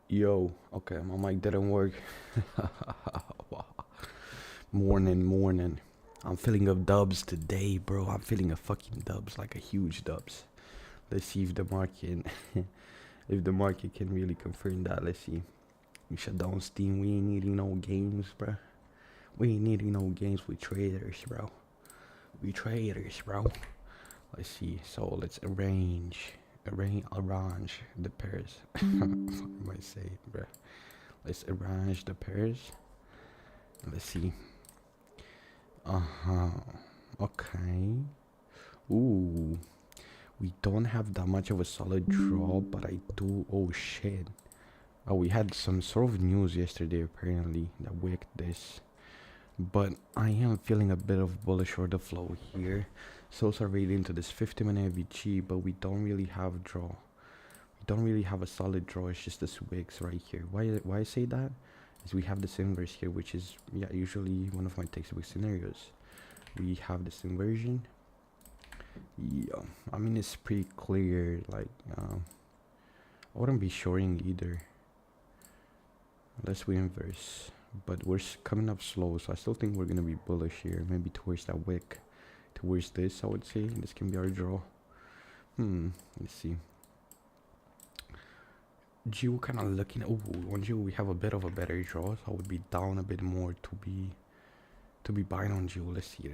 Yo, okay, my mic didn't work. Wow. Morning. I'm feeling of dubs today, bro. I'm feeling a fucking dubs, like a huge dubs. Let's see if the market, if the market can really confirm that. Let's see. We shut down Steam. We ain't needing no games, bro. We ain't needing no games with traders, bro. We traders, bro. Let's see. So let's arrange the pairs. What am I saying, bro? Let's arrange the pairs. Let's see. Uh-huh. Okay. Ooh. We don't have that much of a solid draw, but I do. Oh shit. Oh, we had some sort of news yesterday apparently that wicked this. But I am feeling a bit of bullish order flow here. Souls are really into this 50-minute VG, but we don't really have draw. We don't really have a solid draw. It's just this wicks right here. Why I say that is we have this inverse here, which is usually one of my textbook scenarios. We have this inversion. Yeah, I mean it's pretty clear. Like I wouldn't be shorting either unless we inverse, but we're coming up slow, so I still think we're gonna be bullish here. Maybe towards that wick, towards this. I would say this can be our draw. Let's see. Jew kind of looking. Oh, on Jew we have a bit of a better draw, so I would be down a bit more to be buying on Jew. Let's see.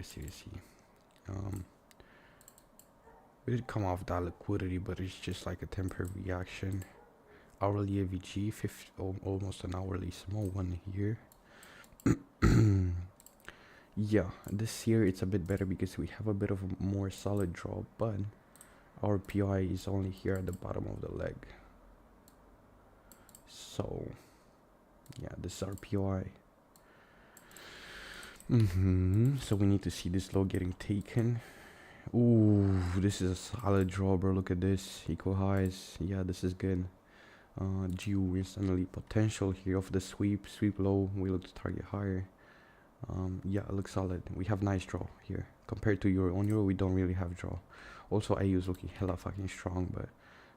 We did come off that liquidity, but it's just like a temporary reaction. Hourly AVG, almost an hourly small one here. Yeah, this here it's a bit better because we have a bit of a more solid draw, but our PI is only here at the bottom of the leg. So yeah, this is our PI. So we need to see this low getting taken. Ooh, this is a solid draw, bro. Look at this. Equal highs. Yeah, this is good. GU instantly potential here of the sweep low. We look to target higher. Yeah, it looks solid. We have nice draw here compared to Euro. On Euro, we don't really have draw. Also, AU is looking hella fucking strong, but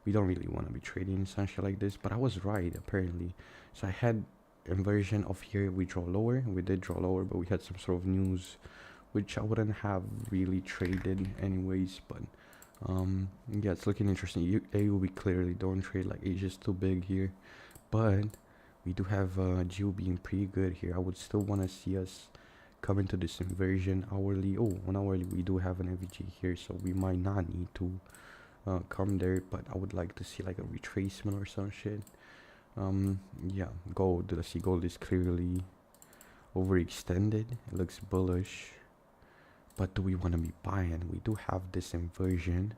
we don't really want to be trading some shit like this. But I was right apparently. So I had inversion of here. We draw lower. We did draw lower, but we had some sort of news which I wouldn't have really traded anyways, but yeah, it's looking interesting. AU we clearly don't trade, like Asia's too big here, but we do have Geo being pretty good here. I would still want to see us come into this inversion hourly. Oh, on hourly we do have an FVG here, so we might not need to come there, but I would like to see like a retracement or some shit. Yeah, gold. Let's see, gold is clearly overextended. It looks bullish. But do we want to be buying? We do have this inversion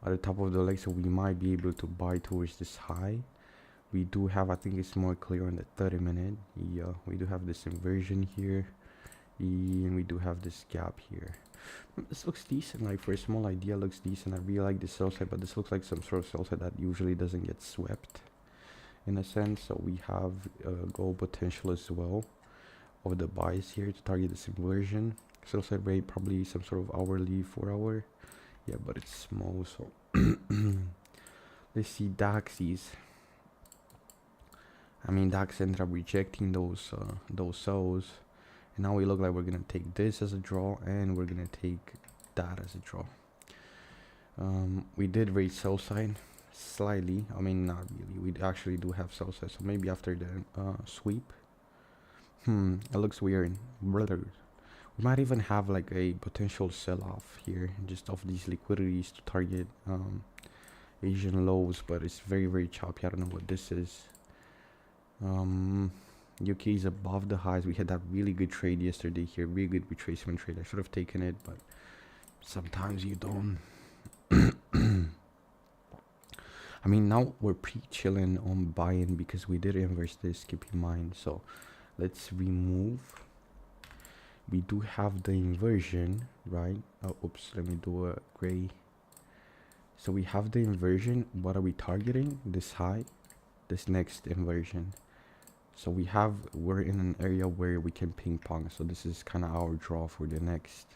at the top of the leg, so we might be able to buy towards this high. We do have, I think it's more clear on the 30-minute. Yeah, we do have this inversion here, and we do have this gap here. This looks decent. Like for a small idea, looks decent. I really like this sell side, but this looks like some sort of sell side that usually doesn't get swept in a sense. So we have gold potential as well of the buys here to target this inversion. Sell side rate probably some sort of hourly 4 hour. Yeah, but it's small, so let's see Daxies. I mean, Dax ended up rejecting those sells, and now we look like we're gonna take this as a draw, and we're gonna take that as a draw. We did raise sell side slightly. I mean, not really. We actually do have sell side, so maybe after the sweep. It looks weird, brothers. We might even have like a potential sell-off here, just of these liquidities to target Asian lows, but it's very choppy. I don't know what this is. UK is above the highs. We had that really good trade yesterday here, really good retracement trade. I should have taken it, but sometimes you don't. I mean, now we're pre-chilling on buying because we did inverse this, keep in mind. So let's remove. We do have the inversion, right? Oh, oops, let me do a gray. So we have the inversion. What are we targeting? This high, this next inversion. So we're in an area where we can ping pong. So this is kind of our draw for the next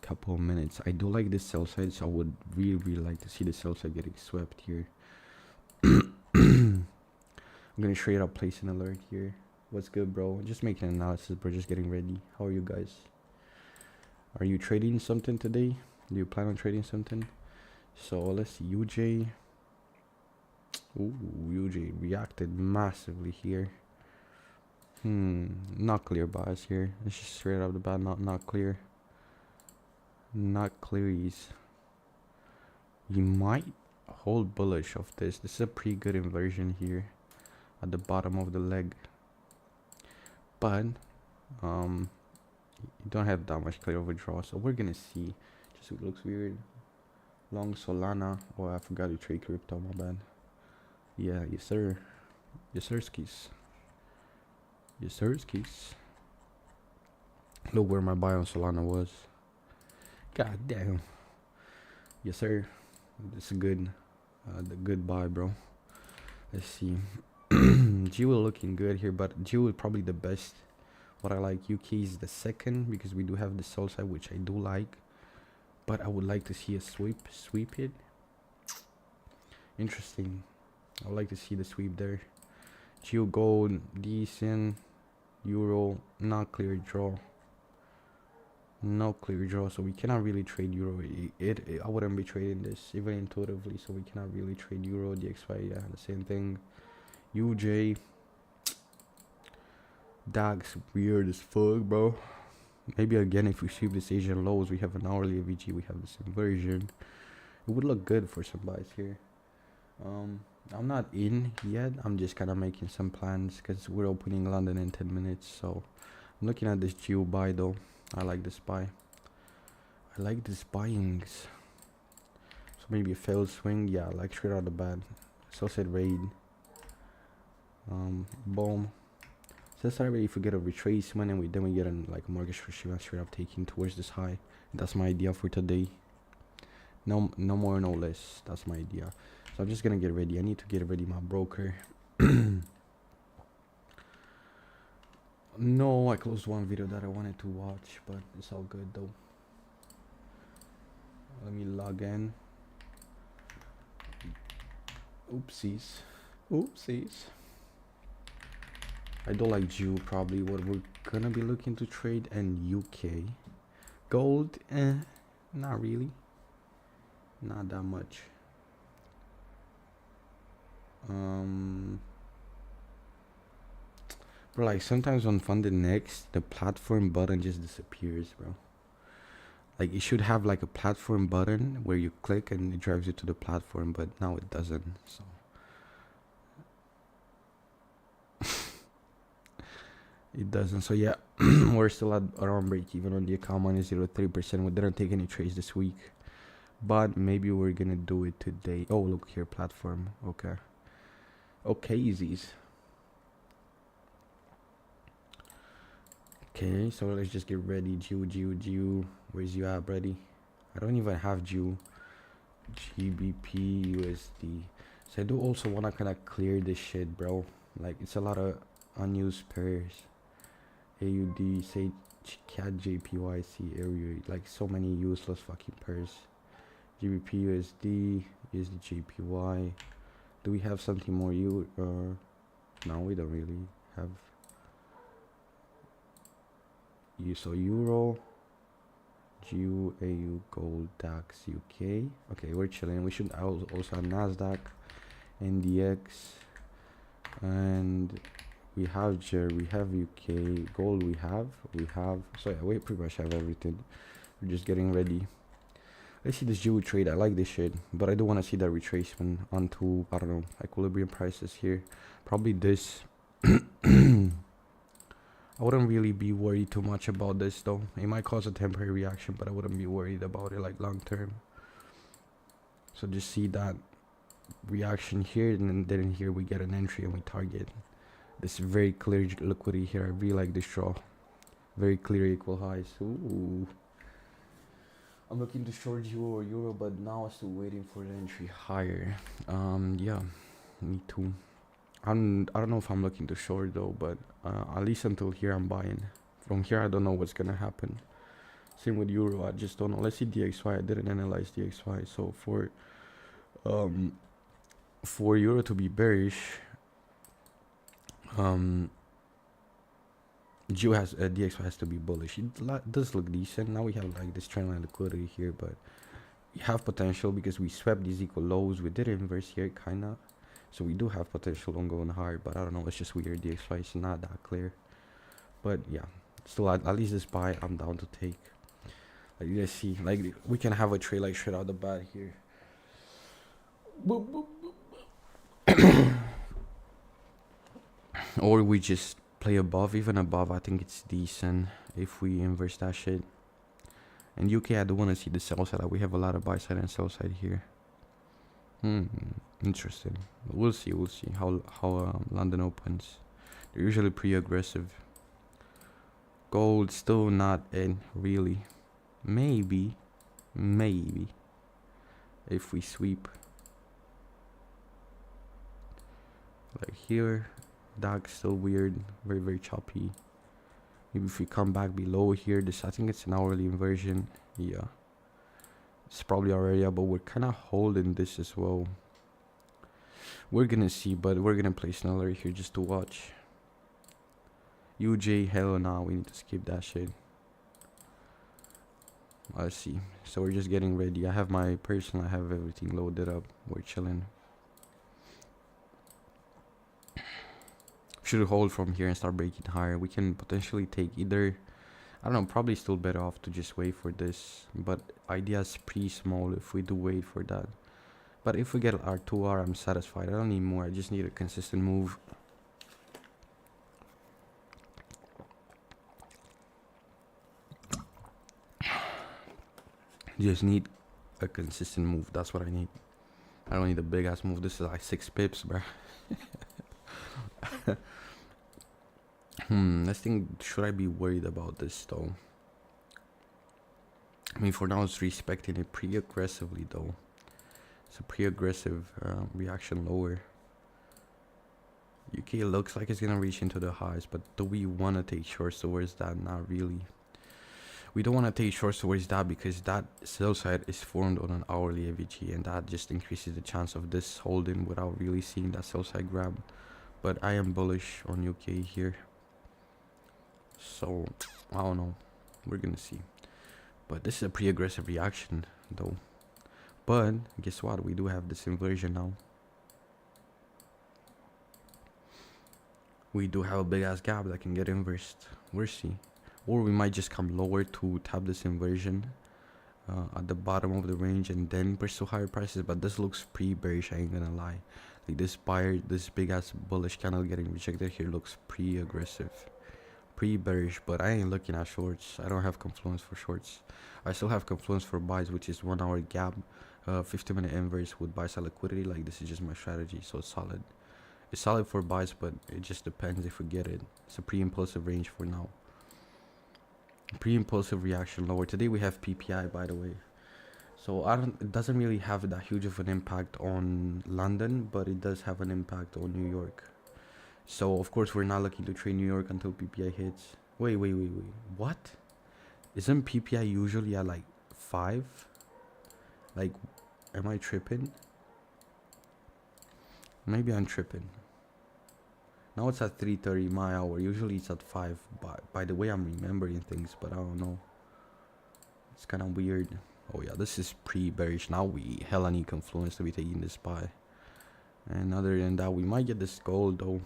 couple of minutes. I do like this sell side, so I would really like to see the sell side getting swept here. I'm gonna straight up place an alert here. What's good, bro? Just making an analysis, bro. Just getting ready. How are you guys? Are you trading something today? Do you plan on trading something? So let's see. UJ. Ooh, UJ reacted massively here. Not clear bias here. It's just straight up the bat. Not clear. Not clearies. You might hold bullish of this. This is a pretty good inversion here at the bottom of the leg, but you don't have that much clear overdraw, so we're gonna see. Just it looks weird. Long Solana. Oh, I forgot to trade crypto. My bad. Yeah, yes sir. Yes sir, skis. Yes sir, skis. Look where my buy on Solana was. God damn. Yes sir. This is good. The good buy, bro. Let's see. Jewel looking good here, but Jewel is probably the best. What I like, UK is the second because we do have the soul side, which I do like, but I would like to see a sweep it. Interesting. I would like to see the sweep there. Geo gold decent. Euro not clear draw. No clear draw, so we cannot really trade euro. I wouldn't be trading this even intuitively, so we cannot really trade euro. DXY, yeah, the same thing. UJ DAX weird as fuck, bro. Maybe again, if we sweep this Asian lows, we have an hourly AVG, we have this inversion. It would look good for some buys here. I'm not in yet. I'm just kind of making some plans because we're opening London in 10 minutes. So I'm looking at this geo buy though. I like this buy. I like this buyings. So maybe a failed swing. Yeah, like straight out the bat. So said raid. Boom. So that's already if we get a retracement and then we get an like a mortgage for Shiva straight up taking towards this high. That's my idea for today. No more, no less. That's my idea. So I'm just gonna get ready. I need to get ready my broker. No, I closed one video that I wanted to watch, but it's all good though. Let me log in. Oopsies. I don't like Jew, probably what we're gonna be looking to trade, and UK. Gold, not really. Not that much. Bro, like sometimes on Funded Next, the platform button just disappears, bro. Like it should have like a platform button where you click and it drives you to the platform, but now it doesn't. So it doesn't. So yeah, we're still at around break even on the account, -0.3%. We didn't take any trades this week, but maybe we're gonna do it today. Oh, look here, platform. Okay, easies. Okay, so let's just get ready. Jew. Where's you at, buddy? I don't even have Jew. GBP, USD. So I do also want to kind of clear this shit, bro. Like, it's a lot of unused pairs. AUD, say, CAD, JPYC, area. Like, so many useless fucking pairs. GBP, USD, JPY. Do we have something more? No, we don't really have. So Euro, GU, AU, Gold, DAX, UK. Okay, we're chilling. We should also have NASDAQ, NDX, and we have GER, we have UK, Gold we have. So yeah, we pretty much have everything. We're just getting ready. Let's see this GU trade. I like this shit, but I do want to see that retracement onto, I don't know, equilibrium prices here. Probably this. I wouldn't really be worried too much about this though. It might cause a temporary reaction, but I wouldn't be worried about it like long term. So just see that reaction here, and then here we get an entry and we target. This very clear liquidity here. I really like this draw. Very clear equal highs. Ooh. I'm looking to short Euro, but now I'm still waiting for the entry higher. Yeah, me too. I don't know if I'm looking to short though, but at least until here I'm buying. From here I don't know what's gonna happen. Same with Euro, I just don't know. Let's see DXY. I didn't analyze DXY. So for Euro to be bearish, Um, Geo has DXY has to be bullish. It does look decent. Now we have like this trend line liquidity here, but we have potential because we swept these equal lows. We did inverse here, kinda. So we do have potential on going higher, but I don't know. It's just weird. DXY is not that clear. But yeah, still at least this buy I'm down to take. Like you guys see, like we can have a trade like straight out the bat here. Boop, boop. Or we just play above, even above. I think it's decent if we inverse that shit. And UK, I do want to see the sell side. We have a lot of buy side and sell side here. Interesting. We'll see. We'll see how London opens. They're usually pretty aggressive. Gold still not in really. Maybe if we sweep like here, DAX still weird, very choppy. Maybe if we come back below here, this I think it's an hourly inversion. Yeah, it's probably already up, but we're kind of holding this as well. We're gonna see, but we're gonna place an alert here just to watch. UJ, hell nah, we need to skip that shit. Let's see. So we're just getting ready. I have my personal, I have everything loaded up. We're chilling. Should hold from here and start breaking higher. We can potentially take either, I don't know, probably still better off to just wait for this, but idea is pretty small if we do wait for that. But if we get our 2R, I'm satisfied. I don't need more. I just need a consistent move. Just need a consistent move. That's what I need. I don't need a big ass move. This is like 6 pips, bro. Let's think, should I be worried about this though? I mean, for now it's respecting it pretty aggressively though. It's a pretty aggressive reaction lower. UK looks like it's gonna reach into the highs, but do we want to take shorts towards that? Not really. We don't want to take shorts towards that because that sell side is formed on an hourly AVG, and that just increases the chance of this holding without really seeing that sell side grab. But I am bullish on UK here, so I don't know, we're gonna see. But this is a pretty aggressive reaction though. But guess what, we do have this inversion now. We do have a big ass gap that can get inversed. We'll see. Or we might just come lower to tap this inversion at the bottom of the range and then pursue higher prices. But this looks pretty bearish, I ain't gonna lie. Like this buyer, this big ass bullish candle getting rejected here looks pretty aggressive, pretty bearish. But I ain't looking at shorts. I don't have confluence for shorts. I still have confluence for buys, which is 1 hour gap, 50-minute inverse with buy side liquidity. Like this is just my strategy, so it's solid. It's solid for buys, but it just depends if we get it. It's a pretty impulsive range for now. Pretty impulsive reaction lower. Today we have PPI, by the way, so it doesn't really have that huge of an impact on London, but it does have an impact on New York. So of course we're not looking to trade New York until PPI hits. Wait, what? Isn't PPI usually at like 5? Like, am I tripping? Maybe I'm tripping. Now it's at 3:30 my hour. Usually it's at 5. By the way, I'm remembering things, but I don't know. It's kind of weird. Oh yeah, this is pretty bearish. Now we hella need confluence to be taking this buy. And other than that, we might get this gold though.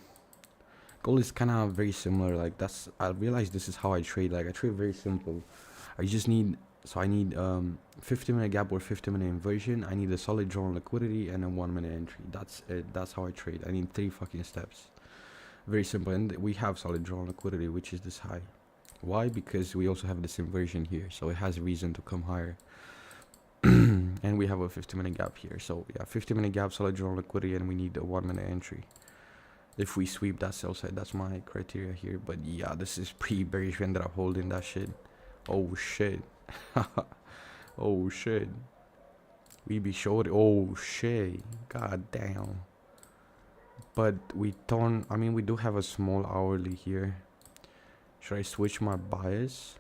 Gold is kind of very similar. Like that's, I realize this is how I trade. Like I trade very simple. I just need, so I need 50-minute gap or 50-minute inversion. I need a solid draw on liquidity and a 1-minute entry. That's it. That's how I trade. I need 3 fucking steps. Very simple. And we have solid draw on liquidity, which is this high. Why? Because we also have this inversion here, so it has reason to come higher. And we have a 50-minute gap here. So yeah, 50-minute gap, solid draw on liquidity, and we need a 1-minute entry. If we sweep that sell side, that's my criteria here. But yeah, this is pretty bearish. We ended up holding that shit. Oh shit. Oh shit. We be short. Oh shit. God damn. But we don't, I mean, we do have a small hourly here. Should I switch my bias?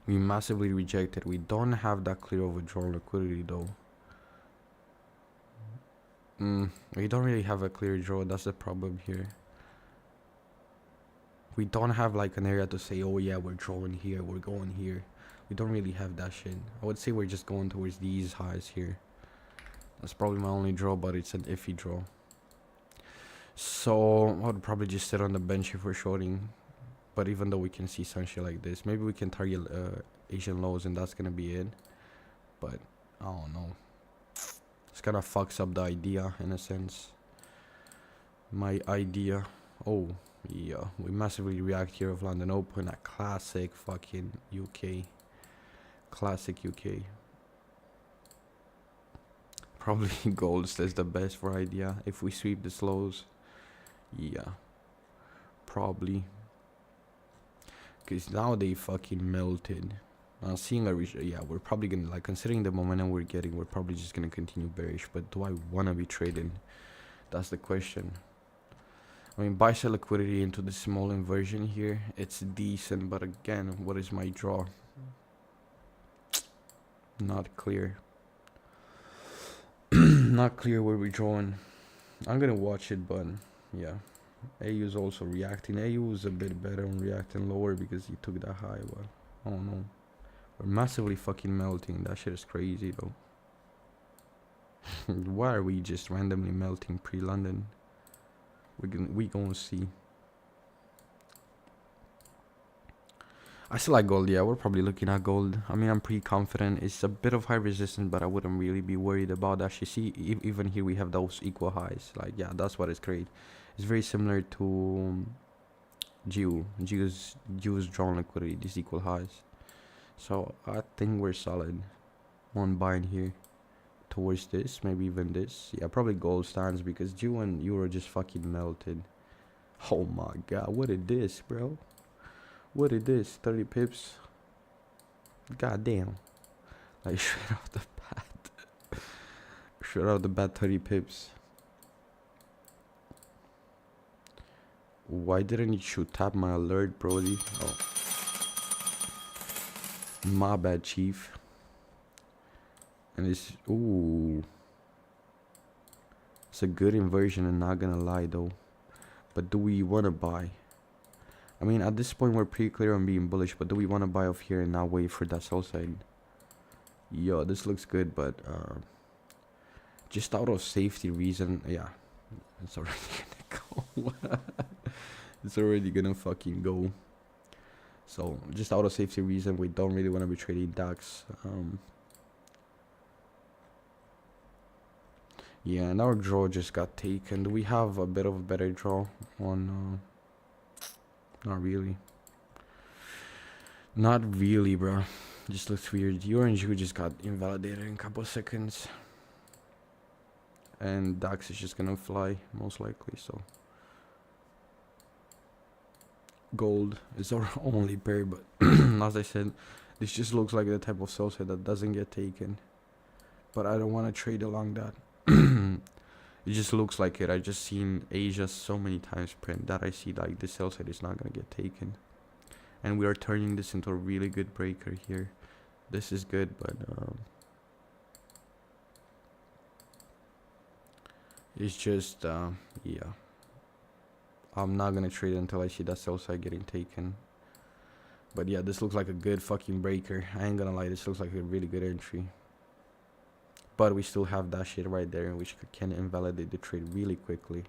We massively rejected. We don't have that clear overdrawn liquidity though. We don't really have a clear draw. That's the problem here. We don't have like an area to say, oh yeah, we're drawing here, we're going here. We don't really have that shit. I would say we're just going towards these highs here. That's probably my only draw, but it's an iffy draw. So I would probably just sit on the bench if we're shorting. But even though we can see some shit like this, maybe we can target Asian lows and that's gonna be it. But I don't know. This kind of fucks up the idea in a sense. My idea. Oh, yeah. We massively react here of London Open. A classic fucking UK. Classic UK. Probably golds is the best for idea. If we sweep the slows. Yeah. Probably. Because now they fucking melted. Seeing a yeah, we're probably gonna, like, considering the momentum we're getting, we're probably just gonna continue bearish. But do I wanna be trading? That's the question. I mean, buy sell liquidity into the small inversion here. It's decent, but again, what is my draw? Not clear. Not clear where we're drawing. I'm gonna watch it, but yeah. AU is also reacting. AU is a bit better on reacting lower because he took that high, but I don't know. We're massively fucking melting. That shit is crazy though. Why are we just randomly melting pre-London? We gonna see. I still like gold. Yeah, we're probably looking at gold. I mean, I'm pretty confident. It's a bit of high resistance, but I wouldn't really be worried about that. You see, even here we have those equal highs. Like, yeah, that's what is great. It's very similar to GU's drawn liquidity. These equal highs. So I think we're solid. One buying here towards this, maybe even this. Yeah, probably gold stands because GU and Euro just fucking melted. Oh my god, what is this, bro? What is this? 30 pips? God damn. Like, straight off the bat. Straight off the bat, 30 pips. Why didn't you tap my alert, Brody? Oh. My bad, chief. And it's... Ooh. It's a good inversion, I'm not gonna lie, though. But do we want to buy? I mean, at this point, we're pretty clear on being bullish, but do we want to buy off here and not wait for that sell side? Yo, this looks good, but just out of safety reason, yeah, it's already gonna go. It's already gonna fucking go. So, just out of safety reason, we don't really want to be trading DAX. Yeah, and our draw just got taken. Do we have a bit of a better draw on... Not really. Not really, bro. Just looks weird. Orange who just got invalidated in a couple of seconds. And DAX is just gonna fly, most likely, so. Gold is our only pair, but as I said, this just looks like the type of sell side that doesn't get taken. But I don't want to trade along that. It just looks like it. I just seen Asia so many times print that I see like this sell side is not gonna get taken. And we are turning this into a really good breaker here. This is good, but it's just yeah. I'm not gonna trade until I see that sell side getting taken. But yeah, this looks like a good fucking breaker. I ain't gonna lie, this looks like a really good entry. But we still have that shit right there, which can invalidate the trade really quickly.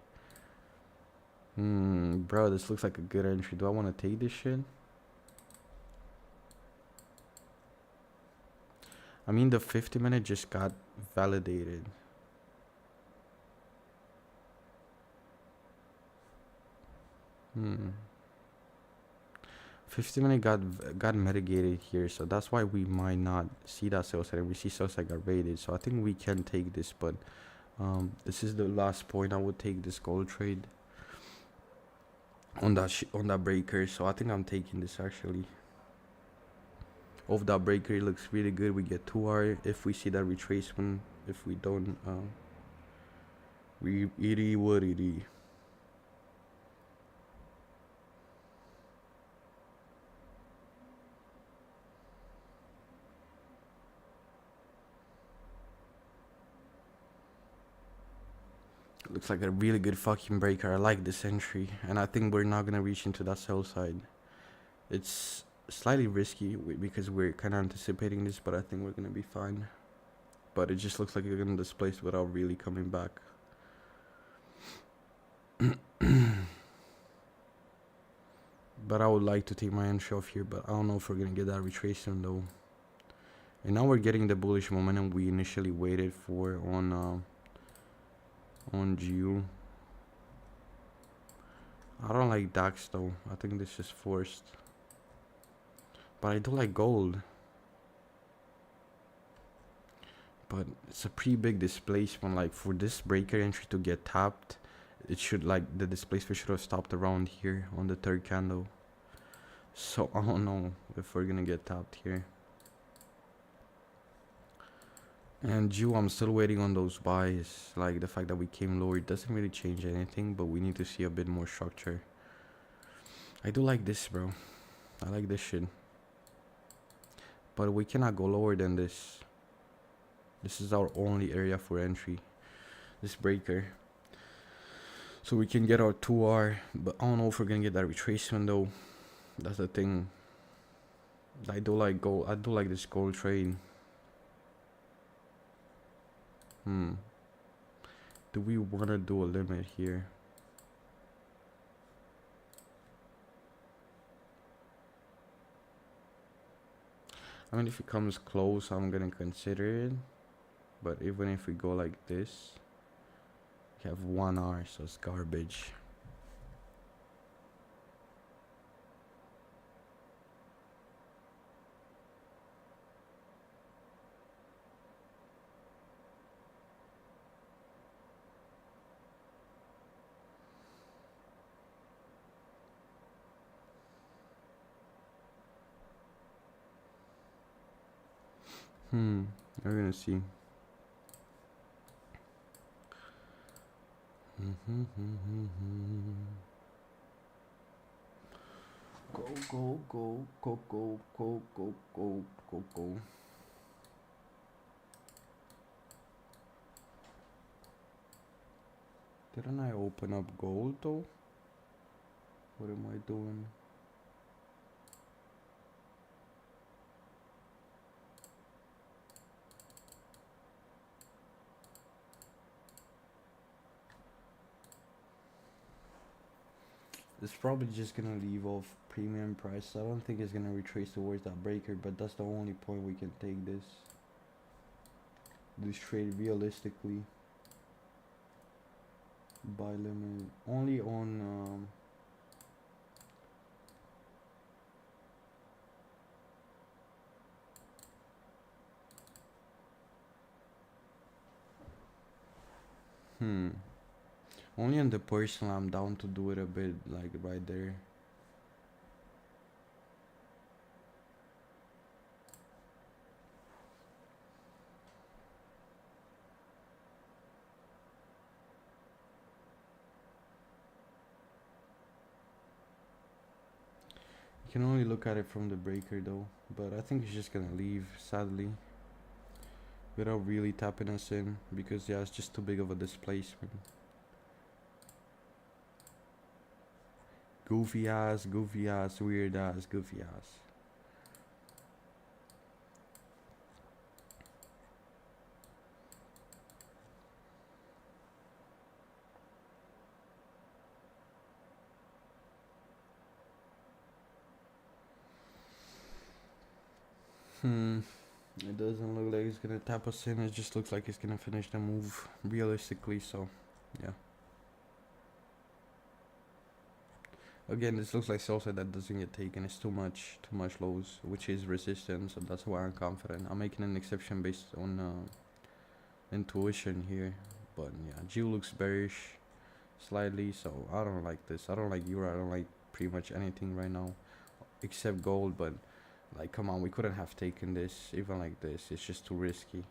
Bro, this looks like a good entry. Do I want to take this shit? I mean, the 50-minute just got validated. Hmm. 50-minute got mitigated here, so that's why we might not see that sell side. We see sell side got rated, so I think we can take this. But this is the last point I would take this gold trade on that breaker. So I think I'm taking this actually. Off that breaker, it looks really good. We get 2R if we see that retracement. If we don't, we it what it is. Looks like a really good fucking breaker. I like this entry, and I think we're not gonna reach into that sell side. It's slightly risky because we're kind of anticipating this, but I think we're gonna be fine. But it just looks like you're gonna displace without really coming back. But I would like to take my entry off here, but I don't know if we're gonna get that retracement though. And now we're getting the bullish momentum we initially waited for on GU. I don't like DAX though. I think this is forced. But I do like gold. But it's a pretty big displacement. Like for this breaker entry to get tapped, it should, like, the displacement should have stopped around here on the third candle. So I don't know if we're gonna get tapped here. And GU, I'm still waiting on those buys. Like the fact that we came lower, it doesn't really change anything, but we need to see a bit more structure. I do like this, bro. I like this shit. But we cannot go lower than this. This is our only area for entry. This breaker. So we can get our 2R, but I don't know if we're gonna get that retracement though. That's the thing. I do like gold. I do like this gold trade. Do we wanna do a limit here? I mean, if it comes close, I'm gonna consider it. But even if we go like this, we have 1R, so it's garbage. We're gonna see. Go, go, go, go, go, go, go, go, go, go. Didn't I open up gold though? What am I doing? It's probably just gonna leave off premium price. I don't think it's gonna retrace towards that breaker, but that's the only point we can take this trade realistically. Buy limit only on only on the personal. I'm down to do it a bit, like right there. You can only look at it from the breaker though, but I think it's just gonna leave, sadly, without really tapping us in, because yeah, it's just too big of a displacement. Goofy ass, weird ass, goofy ass. It doesn't look like it's gonna tap us in. It just looks like it's gonna finish the move realistically, so yeah. Again, this looks like sell side that doesn't get taken. It's too much lows, which is resistance, so that's why I'm confident. I'm making an exception based on intuition here, but yeah, GU looks bearish slightly, so I don't like this. I don't like euro. I don't like pretty much anything right now, except gold. But like, come on, we couldn't have taken this even like this. It's just too risky.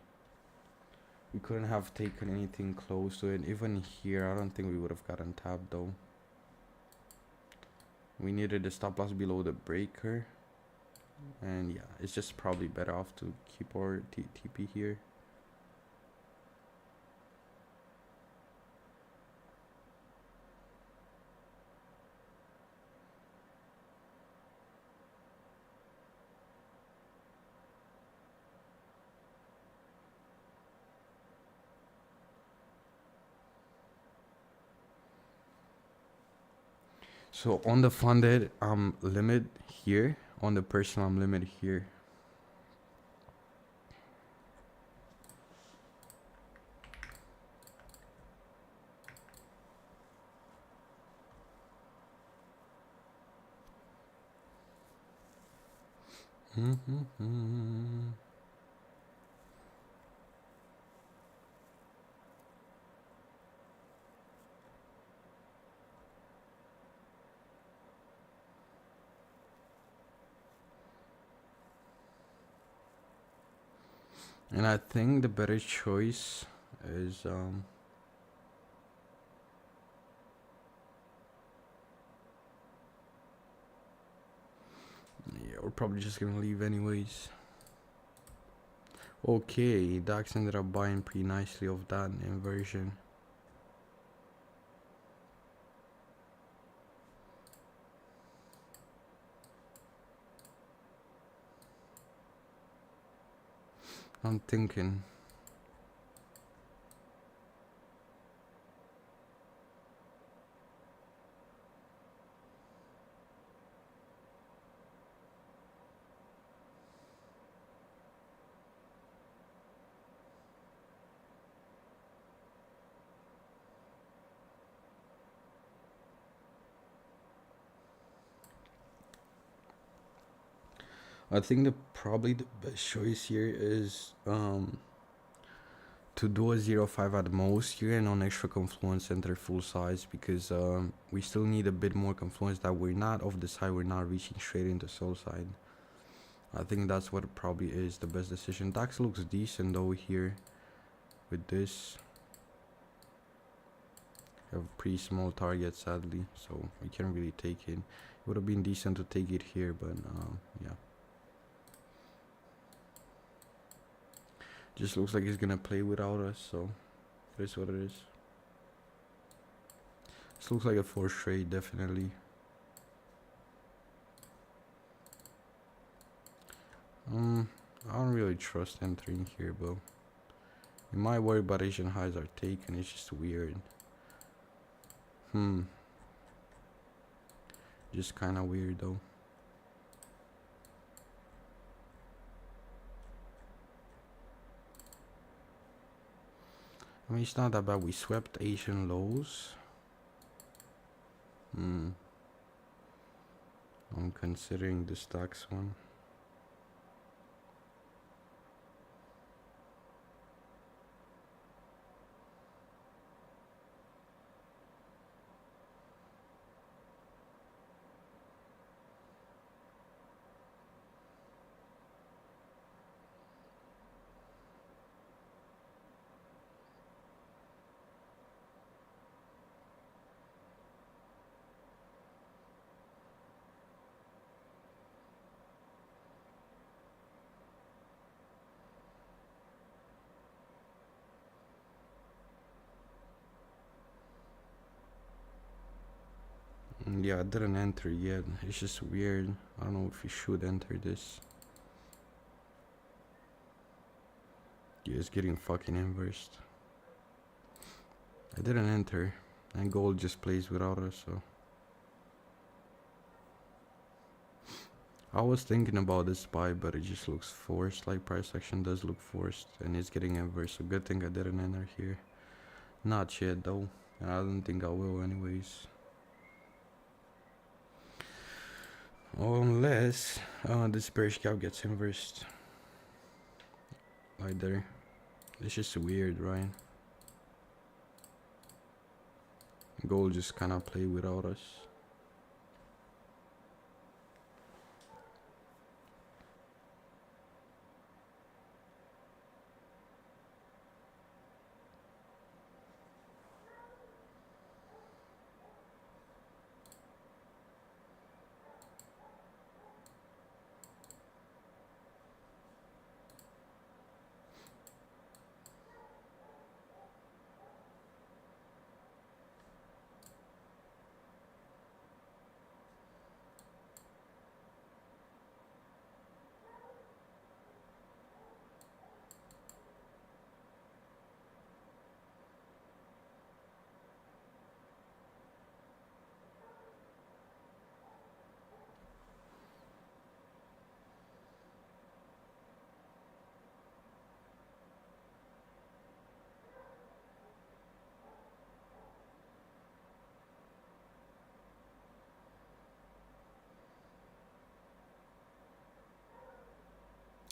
We couldn't have taken anything close to it. Even here, I don't think we would have gotten tapped though. We needed the stop loss below the breaker, and yeah, it's just probably better off to keep our TP here. So on the funded, I'm limit here. On the personal, I'm limit here. And I think the better choice is yeah, we're probably just gonna leave anyways. Okay, Dax ended up buying pretty nicely of that inversion. I'm thinking. I think probably the best choice here is to do a 0.5 at most here and on extra confluence enter full size, because we still need a bit more confluence that we're not off the side, we're not reaching straight into soul side. I think that's what probably is the best decision. Dax looks decent though here with this. Have a pretty small target sadly, so we can't really take it. It would have been decent to take it here, but yeah. Just looks like he's gonna play without us, so it is what it is. This looks like a 4 straight, definitely. I don't really trust entering here, but you might worry about Asian highs are taken. It's just weird. Just kind of weird though. I mean, it's not that bad. We swept Asian lows. I'm considering the stocks one. Yeah, I didn't enter yet. It's just weird. I don't know if you should enter this. Yeah, it's getting fucking inversed. I didn't enter, and gold just plays without us, so. I was thinking about this buy, but it just looks forced. Like price action does look forced, and it's getting inverse. So good thing I didn't enter here. Not yet though, and I don't think I will anyways. Unless this bearish gap gets inversed. Right there. It's just weird, right? Gold just kind of play without us.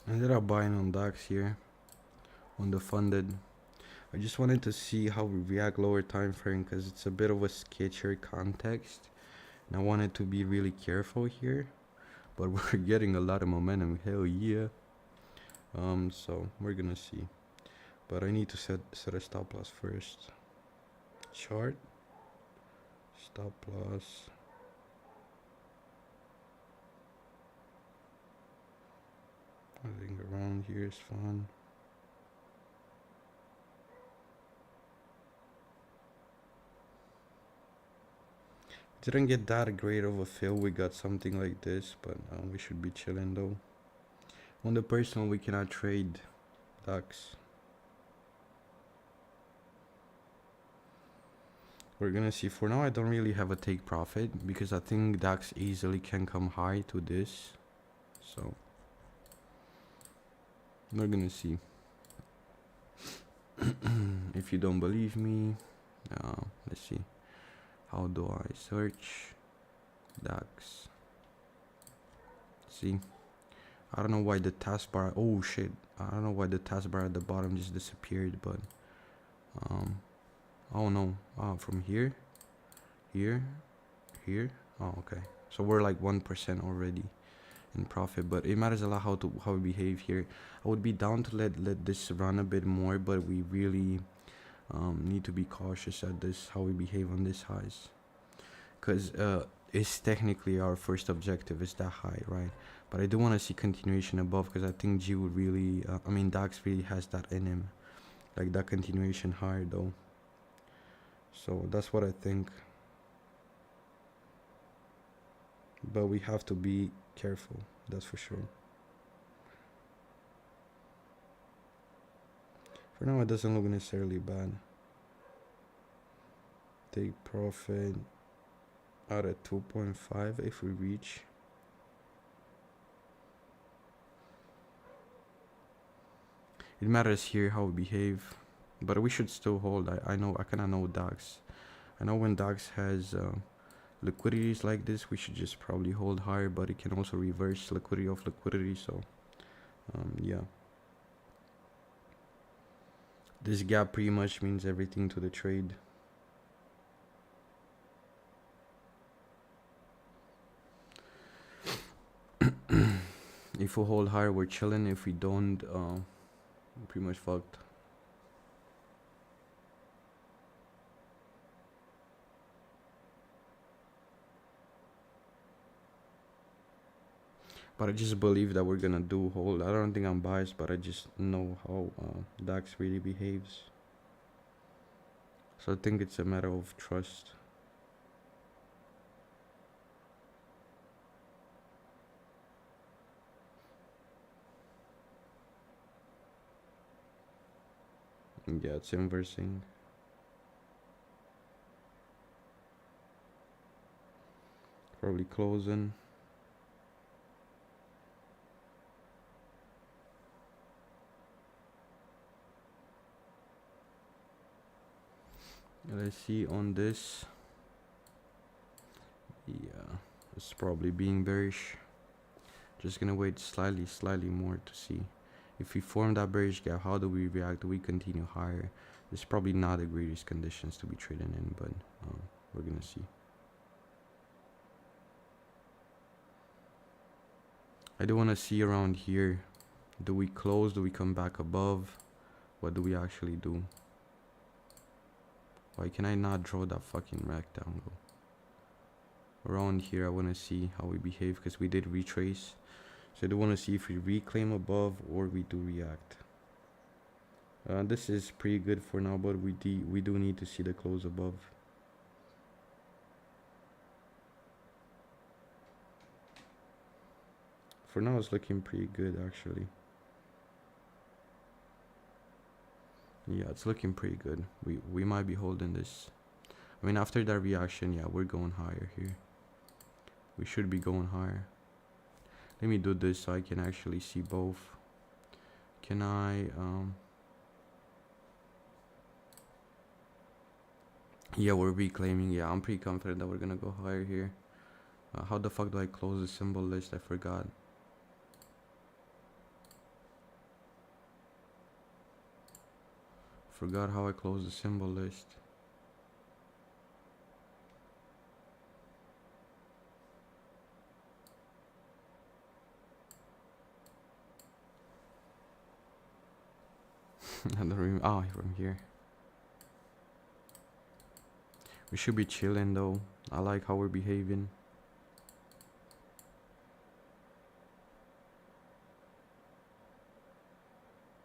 I ended up buying on DAX here on the funded. I just wanted to see how we react lower time frame because it's a bit of a sketchier context, and I wanted to be really careful here. But we're getting a lot of momentum. Hell yeah. So we're gonna see. But I need to set a stop loss first. Chart. Stop loss. I think around here is fine. Didn't get that great of a feel we got something like this, but we should be chilling though. On the personal, we cannot trade DAX. We're gonna see. For now, I don't really have a take profit because I think DAX easily can come high to this. So we're gonna see. If you don't believe me, let's see. How do I search DAX? See, I don't know why the taskbar. Oh shit! I don't know why the taskbar at the bottom just disappeared, but oh no. From here, here. Oh, okay. So we're like 1% already in profit, but it matters a lot how we behave here. I would be down to let this run a bit more, but we really need to be cautious at this how we behave on this highs, because it's technically our first objective is that high, right? But I do want to see continuation above because I think G would really I mean DAX really has that in him, like that continuation higher though. So that's what I think, but we have to be careful, that's for sure. For now it doesn't look necessarily bad. Take profit out at 2.5 if we reach. It matters here how we behave, but we should still hold. I know, I kind of know DAX. I know when DAX has liquidities like this, we should just probably hold higher, but it can also reverse liquidity of liquidity. So yeah, this gap pretty much means everything to the trade. If we hold higher, we're chilling. If we don't, we're pretty much fucked. But I just believe that we're gonna do hold. I don't think I'm biased, but I just know how DAX really behaves. So I think it's a matter of trust. Yeah, it's inversing. Probably closing. Let's see on this. Yeah, it's probably being bearish. Just gonna wait slightly more to see. If we form that bearish gap, how do we react? Do we continue higher? It's probably not the greatest conditions to be trading in, but we're gonna see. I do want to see around here. Do we close? Do we come back above? What do we actually do? Why can I not draw that fucking rectangle? Around here I want to see how we behave because we did retrace. So I do want to see if we reclaim above or we do react. This is pretty good for now, but we do need to see the close above. For now it's looking pretty good actually. Yeah, it's looking pretty good. We might be holding this. I mean, after that reaction, yeah, we're going higher here. We should be going higher. Let me do this so I can actually see both. Can I yeah, we're reclaiming. Yeah, I'm pretty confident that we're gonna go higher here. How the fuck do I close the symbol list? I forgot. Forgot how I close the symbol list. I don't remember. Oh, from here. We should be chilling though. I like how we're behaving.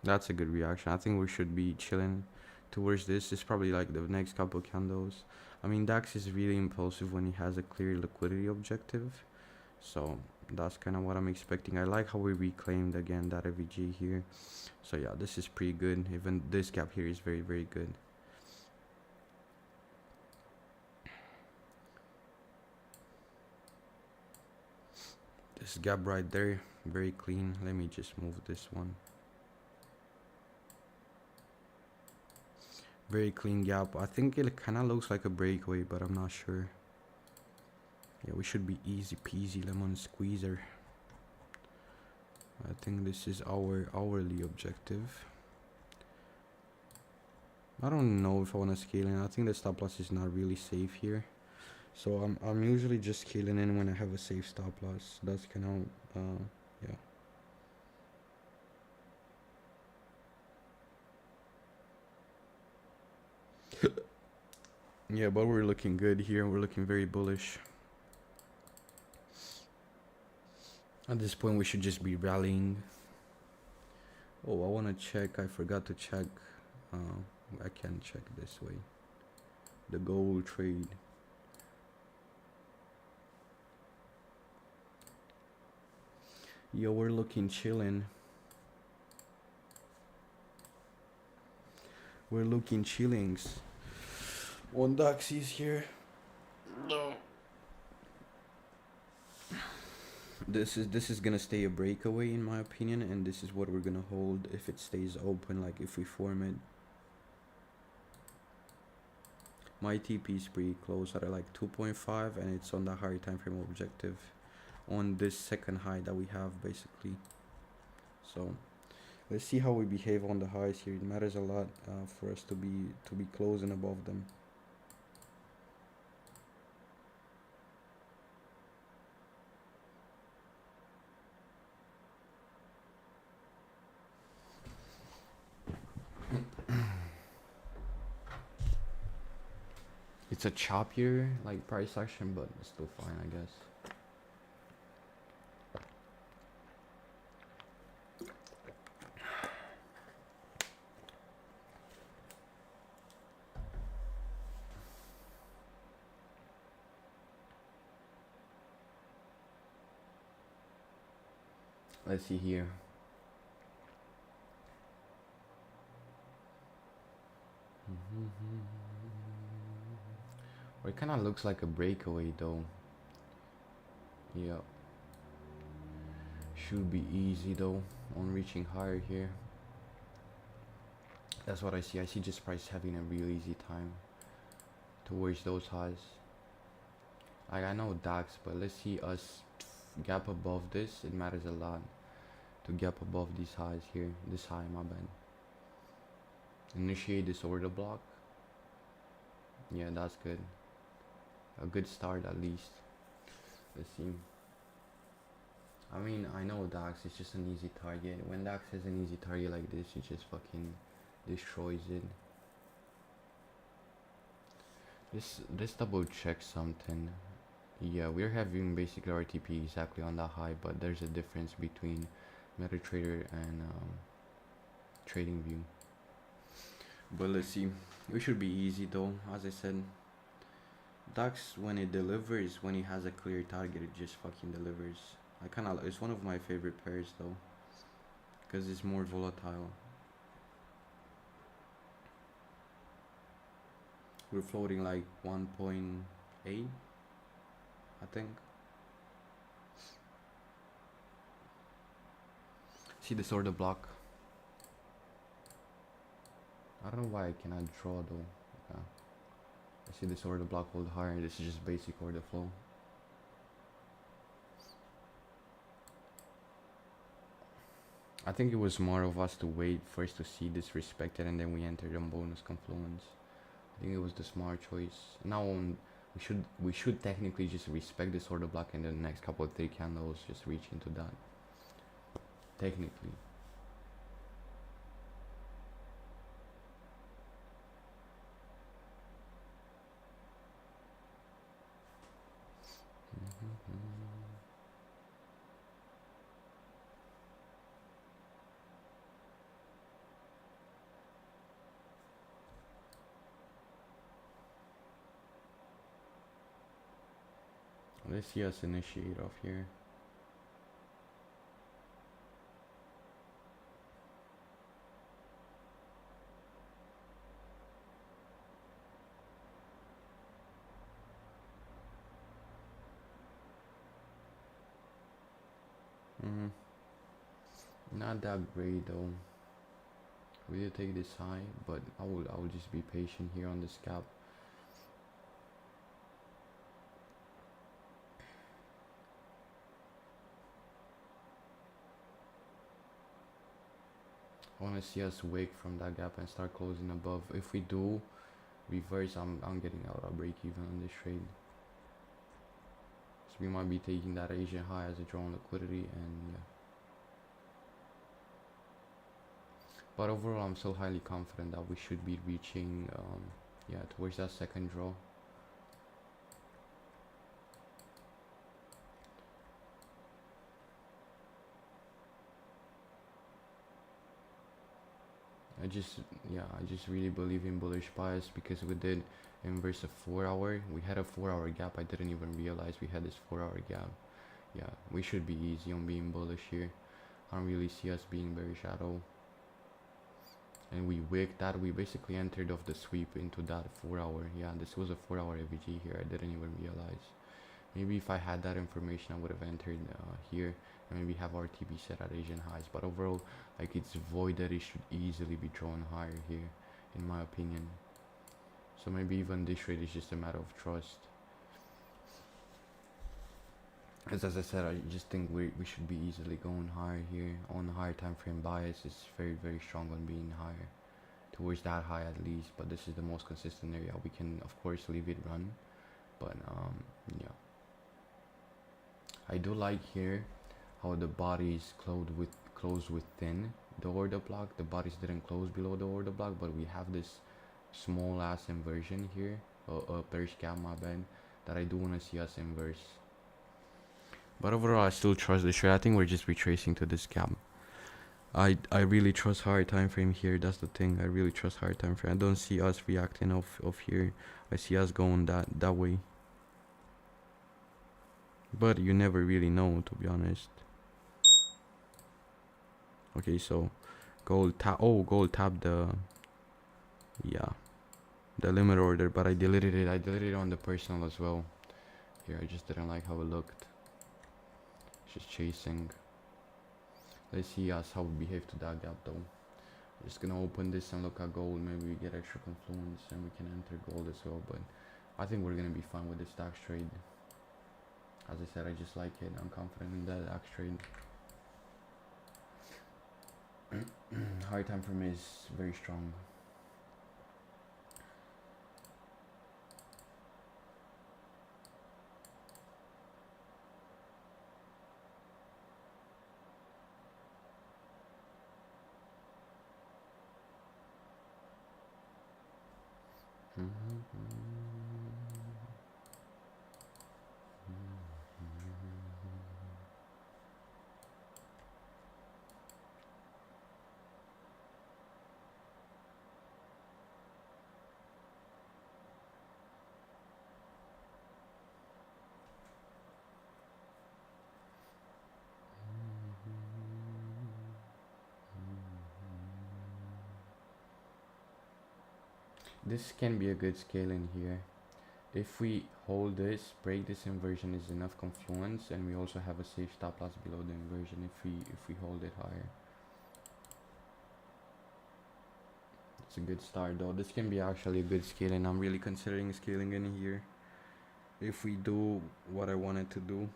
That's a good reaction. I think we should be chilling towards this. It's probably like the next couple candles. I mean, DAX is really impulsive when he has a clear liquidity objective. So that's kind of what I'm expecting. I like how we reclaimed again that FVG here. So yeah, this is pretty good. Even this gap here is very, very good. This gap right there, very clean. Let me just move this one. Very clean gap. I think it kind of looks like a breakaway, but I'm not sure. Yeah, we should be easy peasy lemon squeezer. I think this is our hourly objective. I don't know if I want to scale in. I think the stop loss is not really safe here. So I'm usually just scaling in when I have a safe stop loss. That's kind of, yeah. Yeah, but we're looking good here. We're looking very bullish. At this point, we should just be rallying. Oh, I want to check. I forgot to check. I can check this way. The gold trade. Yo, we're looking chillin'. We're looking chillings. One Doxy's here. No. This is gonna stay a breakaway in my opinion, and this is what we're gonna hold if it stays open, like if we form it. My TP is pretty close at like 2.5, and it's on the higher time frame objective on this second high that we have basically. So let's see how we behave on the highs here. It matters a lot for us to be close and above them. It's a choppier like price action, but it's still fine, I guess. Let's see here. Well, it kind of looks like a breakaway though. Yeah. Should be easy though on reaching higher here. That's what I see. I see just price having a real easy time towards those highs. I know DAX, but let's see us gap above this. It matters a lot to gap above these highs here. This high, my bad. Initiate this order block. Yeah, that's good. A good start at least. Let's see. I mean, I know DAX is just an easy target. When DAX has an easy target like this, it just fucking destroys it. Let's double check something. Yeah, we're having basically RTP exactly on that high, but there's a difference between MetaTrader and TradingView. But let's see. We should be easy though, as I said. DAX, when it delivers, when it has a clear target, it just fucking delivers. It's one of my favorite pairs though, because it's more volatile. We're floating like 1.8, I think. See this order block? I don't know why I cannot draw though. Okay. I see this order block hold higher. This is just basic order flow. I think it was more of us to wait first to see this respected and then we entered on bonus confluence. I think it was the smart choice. Now we should technically just respect this order block and then the next couple of 3 candles just reach into that. Technically. Let's see us initiate off here. Not that great though. We did take this high, but I will just be patient here on this gap. I want to see us wake from that gap and start closing above. If we do reverse, I'm getting out of break even on this trade. So we might be taking that Asian high as a draw on liquidity, and yeah. But overall, I'm still highly confident that we should be reaching, yeah, towards that second draw. I just really believe in bullish bias because we did inverse a 4 hour. We had a 4 hour gap. I didn't even realize we had this 4 hour gap. Yeah, we should be easy on being bullish here. I don't really see us being very shallow. And we wicked that. We basically entered off the sweep into that 4 hour. Yeah, this was a 4 hour AVG here. I didn't even realize. Maybe if I had that information, I would have entered here and maybe have our TB set at Asian highs. But overall, like, it's void that it should easily be drawn higher here, in my opinion. So maybe even this trade is just a matter of trust. As I said, I just think we should be easily going higher here. On the higher time frame bias is very, very strong on being higher. Towards that high at least. But this is the most consistent area. We can, of course, leave it run. But, yeah. I do like here how the bodies closed within the order block. The bodies didn't close below the order block, but we have this small ass inversion here, bearish gap, my bad, that I do want to see us inverse. But overall, I still trust the trade. I think we're just retracing to this gap. I really trust higher time frame here. That's the thing. I really trust higher time frame. I don't see us reacting off here. I see us going that way. But you never really know, to be honest. Okay, so gold tapped the, yeah, the limit order, but I deleted it on the personal as well. Here, I just didn't like how it looked. Just chasing. Let's see how we behave to that gap though. I'm just gonna open this and look at gold. Maybe we get extra confluence and we can enter gold as well, but I think we're gonna be fine with this DAX trade. As I said, I just like it. I'm confident in that DAX trade. High time frame is very strong. This can be a good scale in here. If we hold this, break this inversion is enough confluence, and we also have a safe stop loss below the inversion if we hold it higher. It's a good start though. This can be actually a good scale, and I'm really considering scaling in here if we do what I wanted to do.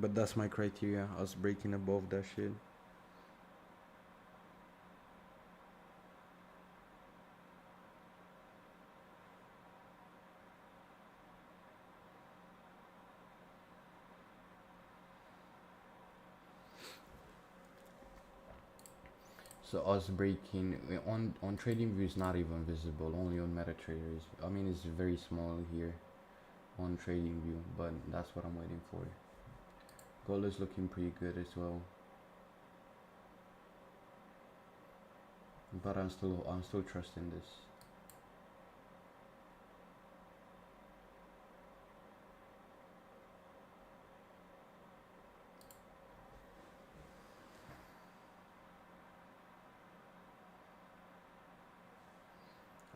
But that's my criteria, us breaking above that shit. So us breaking on trading view is not even visible, only on MetaTrader is. I mean, it's very small here on trading view, but that's what I'm waiting for. Gold is looking pretty good as well, but I'm still trusting this.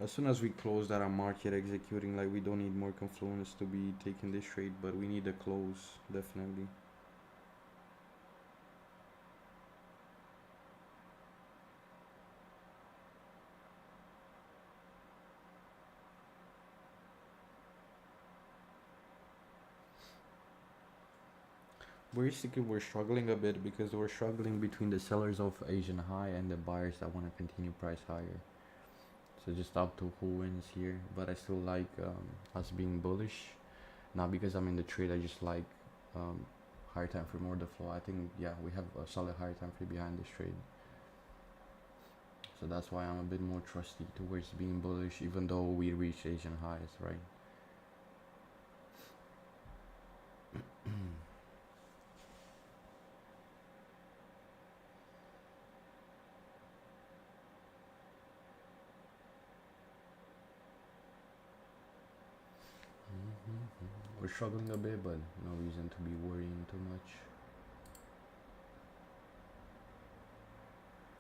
As soon as we close that market executing, like we don't need more confluence to be taking this trade, but we need a close definitely. Basically, we're struggling a bit because we're struggling between the sellers of Asian high and the buyers that want to continue price higher. So just up to who wins here, but I still like us being bullish. Not because I'm in the trade, I just like higher time frame order flow. I think, yeah, we have a solid higher time frame behind this trade. So that's why I'm a bit more trusty towards being bullish, even though we reached Asian highs, right? We're struggling a bit, but no reason to be worrying too much.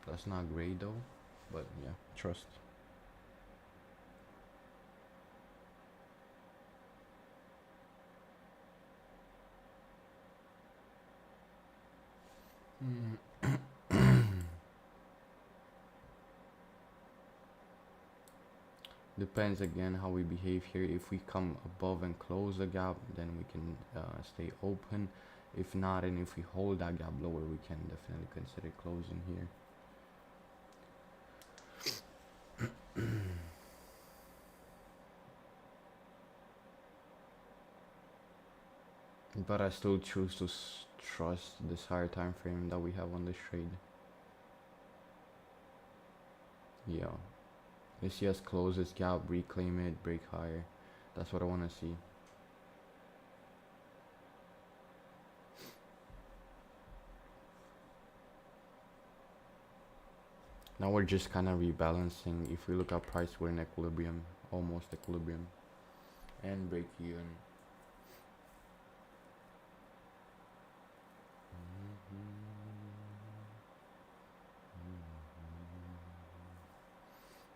That's not great though, but yeah, trust. Depends again how we behave here. If we come above and close the gap, then we can stay open. If not, and if we hold that gap lower, we can definitely consider closing here. But I still choose to trust this higher time frame that we have on this trade. Yeah. Let's see us close this gap, reclaim it, break higher. That's what I want to see. Now we're just kind of rebalancing. If we look at price, we're in equilibrium, almost equilibrium, and break even.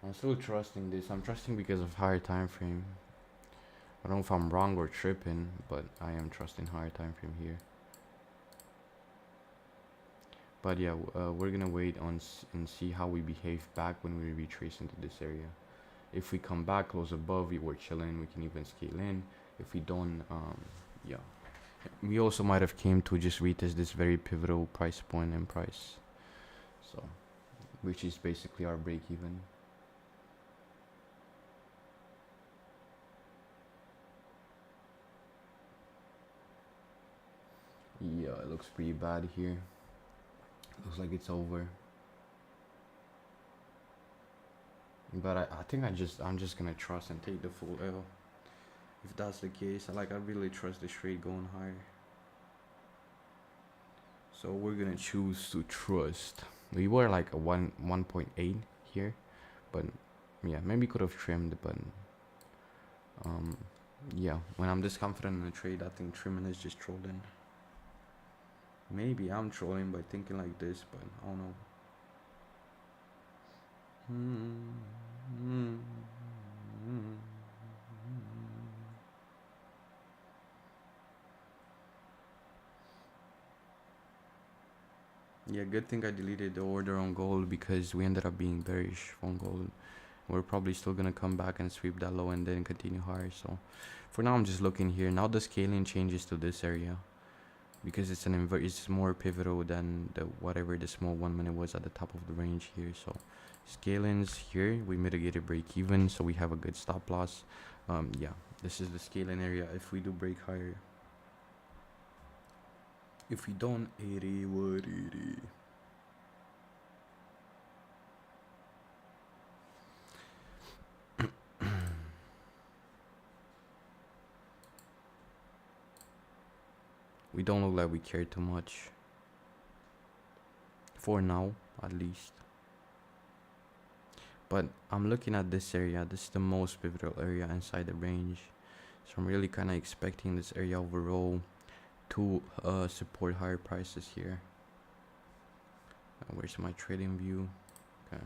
I'm still trusting this. I'm trusting because of higher time frame. I don't know if I'm wrong or tripping, but I am trusting higher time frame here. But yeah, we're gonna wait on and see how we behave back when we retrace into this area. If we come back close above, we're chilling. We can even scale in. If we don't, yeah. We also might have came to just retest this very pivotal price point and price. So, which is basically our break even. Yeah, it looks pretty bad here. Looks like it's over. But I think I'm just gonna trust and take the full L. If that's the case, I really trust the trade going higher. So we're gonna choose to trust. We were like a 1.8 here, but yeah, maybe could have trimmed, but yeah, when I'm this confident in the trade, I think trimming is just trolling. Maybe I'm trolling by thinking like this, but I don't know. Yeah, good thing I deleted the order on gold because we ended up being bearish on gold. We're probably still gonna come back and sweep that low and then continue higher. So for now, I'm just looking here. Now the scaling changes to this area. because it's more pivotal than the whatever the small 1 minute was at the top of the range here. So scalings here, we mitigated break even, so we have a good stop loss. Yeah, this is the scaling area if we do break higher. If we don't, 80 what 80. We don't look like we care too much. For now, at least. But I'm looking at this area. This is the most pivotal area inside the range. So I'm really kind of expecting this area overall to support higher prices here. Where's my trading view? Okay.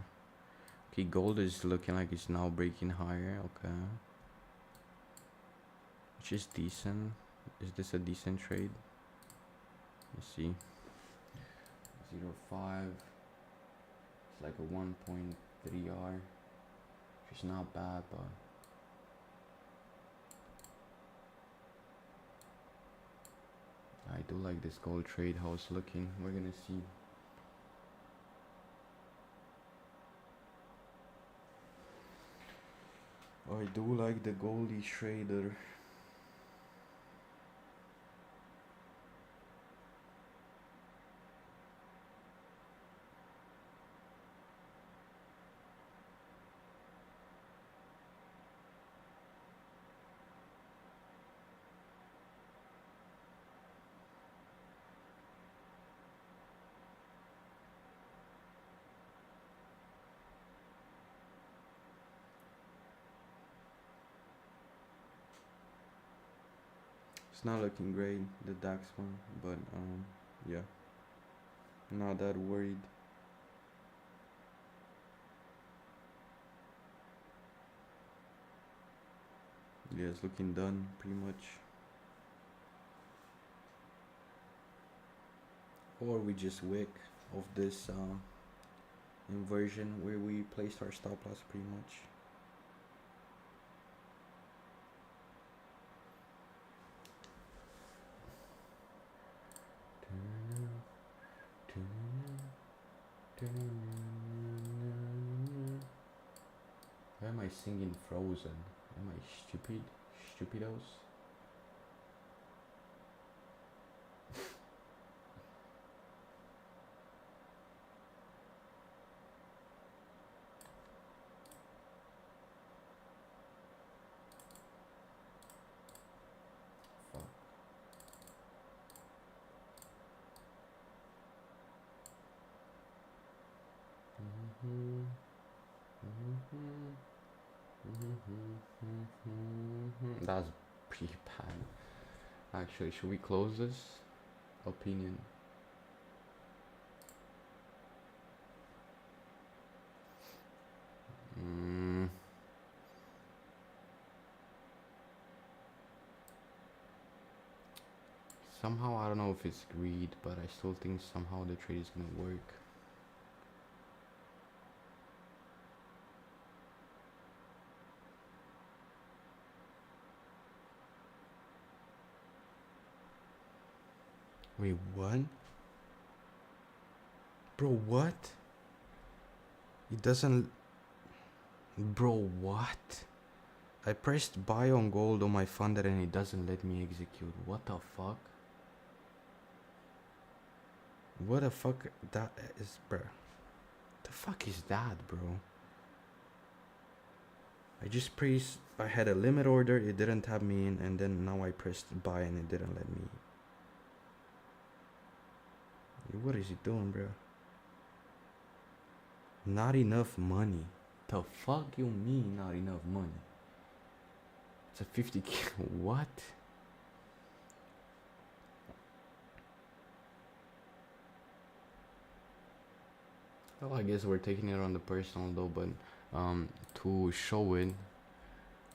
Okay, gold is looking like it's now breaking higher. Okay. Which is decent. Is this a decent trade? Let's see. 0.5. It's like a 1.3R. Which is not bad, but I do like this gold trade, how it's looking. We're gonna see. I do like the goldy trader. It's not looking great, the DAX one, but yeah, not that worried. Yeah, it's looking done pretty much. Or we just wick of this inversion where we placed our stop loss pretty much. Why am I singing Frozen? Am I stupid? Stupidos? Fuck. That's pretty bad. Actually, should we close this? Opinion. Somehow, I don't know if it's greed, but I still think somehow the trade is gonna work. Wait, what? Bro, what? It doesn't... Bro, what? I pressed buy on gold on my funder and it doesn't let me execute. What the fuck? What the fuck that is, bro? The fuck is that, bro? I just pressed... I had a limit order, it didn't tap me in, and then now I pressed buy and it didn't let me. What is he doing, bro? Not enough money. The fuck you mean not enough money? It's a 50k. What? Well, I guess we're taking it on the personal though, but to show it,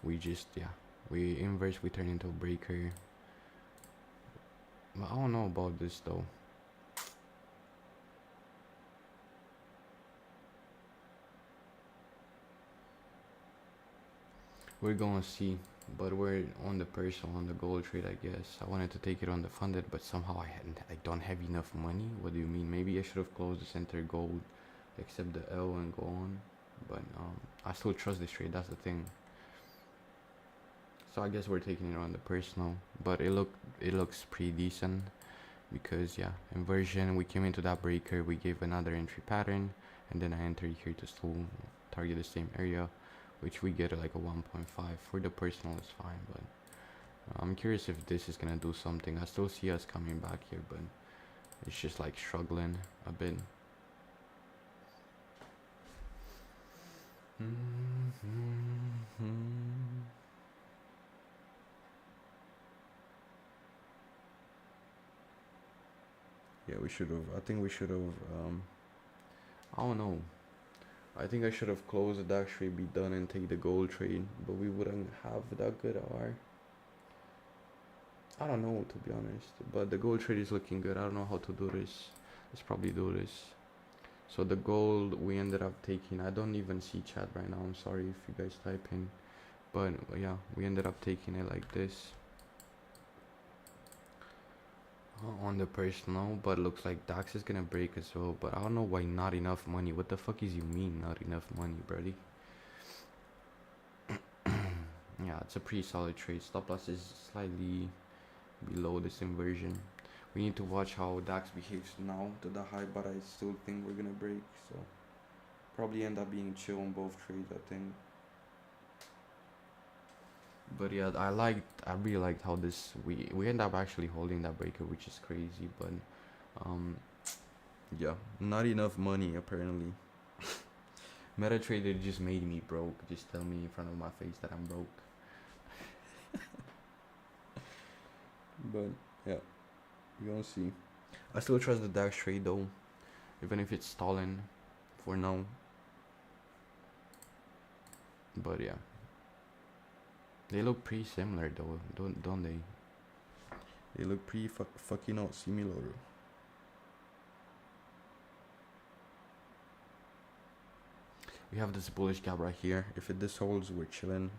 we just, yeah, we inverse, we turn into a breaker. But I don't know about this though. We're gonna see. But we're on the personal, on the gold trade, I guess. I wanted to take it on the funded, but somehow I don't have enough money. What do you mean? Maybe I should have closed the center gold, accept the L and go on. But I still trust this trade. That's the thing. So I guess we're taking it on the personal, but it looks pretty decent because yeah, inversion. We came into that breaker. We gave another entry pattern, and then I entered here to still target the same area, which we get like a 1.5 for the personal is fine. But I'm curious if this is gonna do something. I still see us coming back here, but it's just like struggling a bit. Yeah, we should have. I think we should have. I don't know. I think I should have closed the DAX trade, be done, and take the gold trade, but we wouldn't have that good R. I don't know, to be honest. But the gold trade is looking good. I don't know how to do this. Let's probably do this. So the gold we ended up taking. I don't even see chat right now. I'm sorry if you guys type in. But yeah, we ended up taking it like this. On the personal, but looks like DAX is gonna break as well. But I don't know why not enough money. What the fuck is you mean not enough money, buddy? Yeah, it's a pretty solid trade. Stop loss is slightly below this inversion. We need to watch how DAX behaves now to the high, but I still think we're gonna break. So probably end up being chill on both trades, I think. But yeah, I really liked how this we end up actually holding that breaker, which is crazy. But yeah, not enough money apparently. MetaTrader just made me broke. Just tell me in front of my face that I'm broke. But yeah, you gonna see. I still trust the DAX trade though, even if it's stalling for now. But yeah, they look pretty similar though, don't they? They look pretty fucking out similar. We have this bullish gap right here. If it this holds, we're chilling.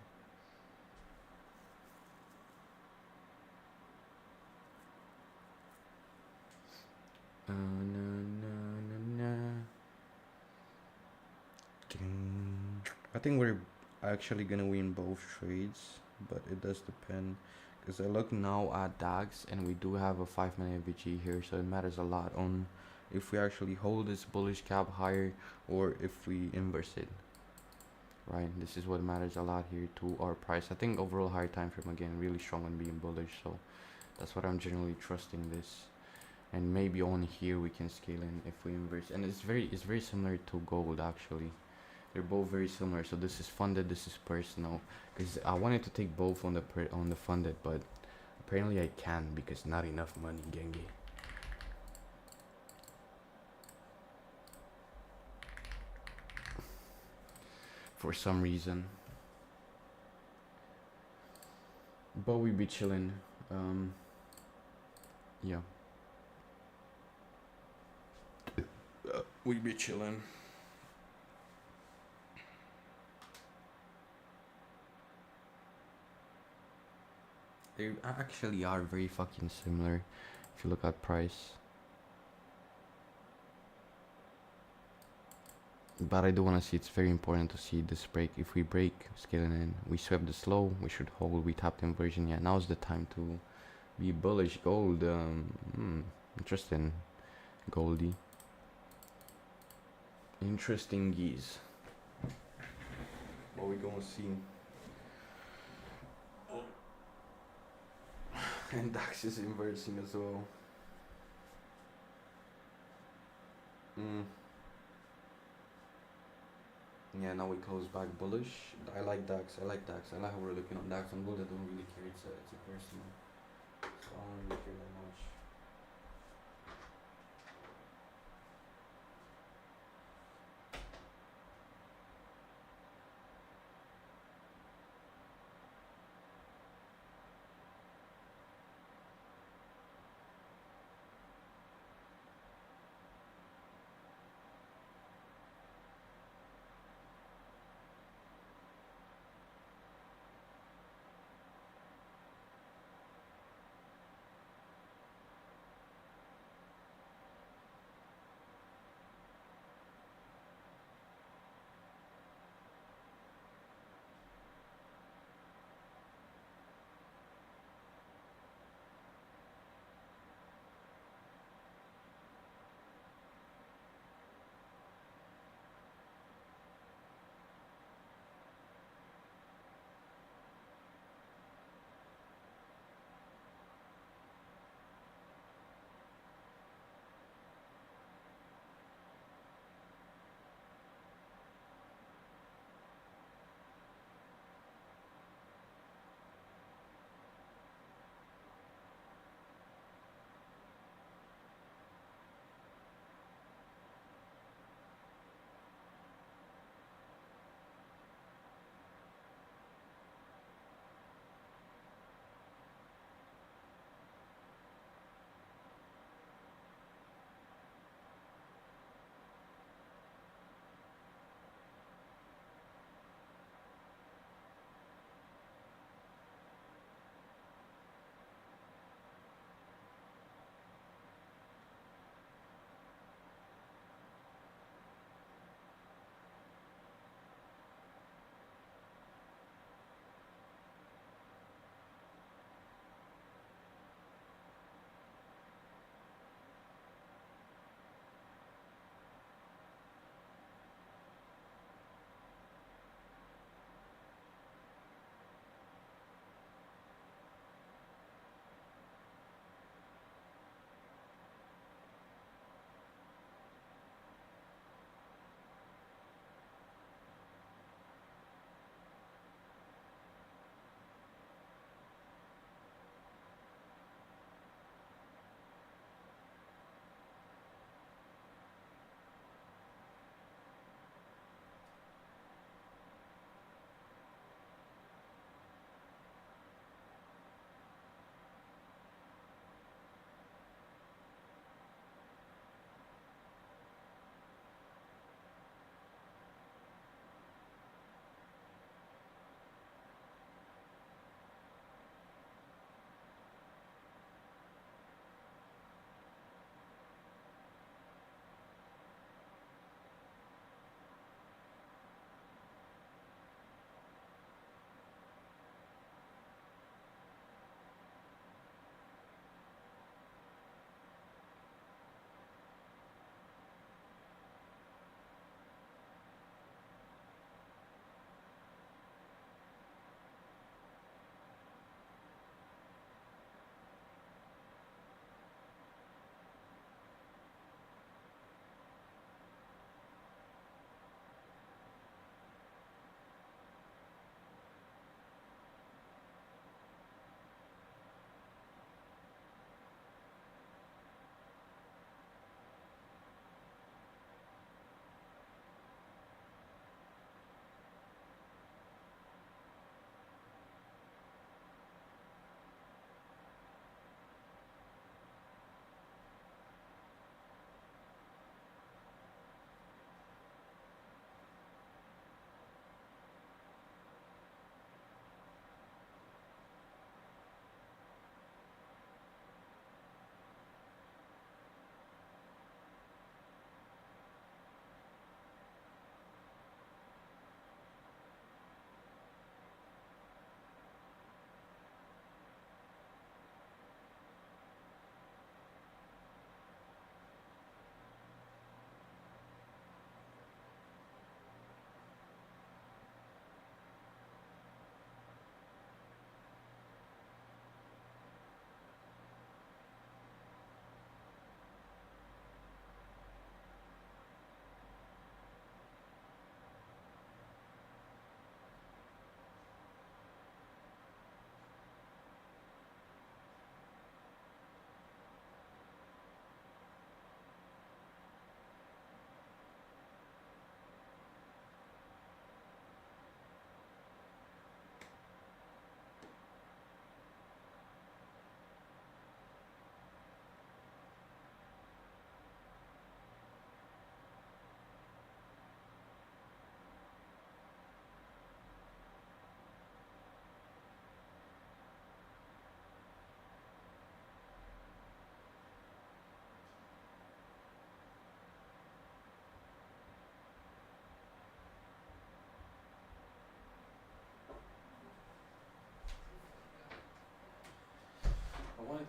I think we're actually gonna win both trades, but it does depend. Because I look now at DAX and we do have a 5-minute VG here, so it matters a lot on if we actually hold this bullish gap higher or if we inverse it. Right, this is what matters a lot here to our price. I think overall higher time frame again really strong on being bullish, so that's what I'm generally trusting this. And maybe on here we can scale in if we inverse, and it's very similar to gold actually. They're both very similar. So this is funded, this is personal. Because I wanted to take both on the funded, but apparently I can because not enough money, gengi. For some reason. But we be chilling. Yeah. We be chilling. They actually are very fucking similar if you look at price. But I do want to see, it's very important to see this break. If we break, scaling in, we swept the slow, we should hold, we tapped inversion. Yeah, now's the time to be bullish. Gold, interesting, Goldie. Interesting geese. What we gonna see? And DAX is inversing as well. Yeah, now we close back bullish. I like DAX. I like how we're looking on DAX. On gold, I don't really care. It's a personal. So I don't really care that much.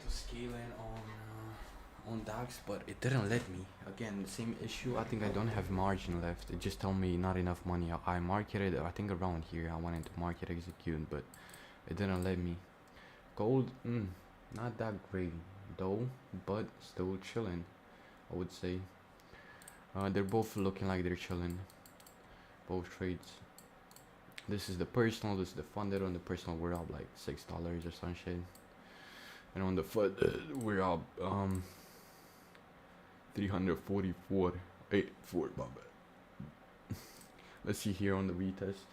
to scale in on DAX, but it didn't let me. Again, the same issue. I think I don't have margin left. It just told me not enough money. I marketed, I think around here. I went into market execute, but it didn't let me. Gold, not that great though, but still chilling, I would say. They're both looking like they're chilling, both trades. This is the personal, this is the funded. On the personal, we're up like $6 or some shit, and on the FUD, we're up 344, 84, my bad. Let's see here on the retest.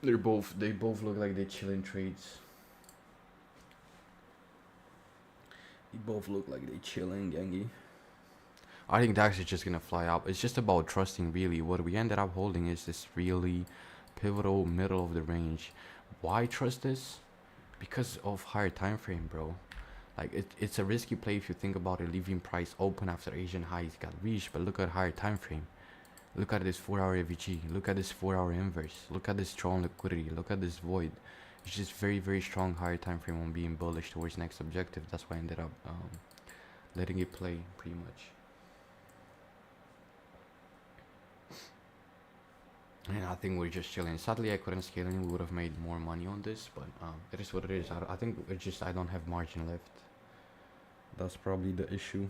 They both look like they're chilling trades. They both look like they're chilling, gangy. I think DAX is just gonna fly up. It's just about trusting, really. What we ended up holding is this really pivotal middle of the range. Why trust this? Because of higher time frame, bro. Like it's a risky play if you think about it, leaving price open after Asian highs got reached. But look at higher time frame. Look at this 4-hour AVG. Look at this 4-hour inverse. Look at this strong liquidity. Look at this void. It's just very, very strong higher time frame on being bullish towards next objective. That's why I ended up letting it play pretty much. And I think we're just chilling. Sadly, I couldn't scale in. We would have made more money on this, but it is what it is. I think it's just I don't have margin left. That's probably the issue.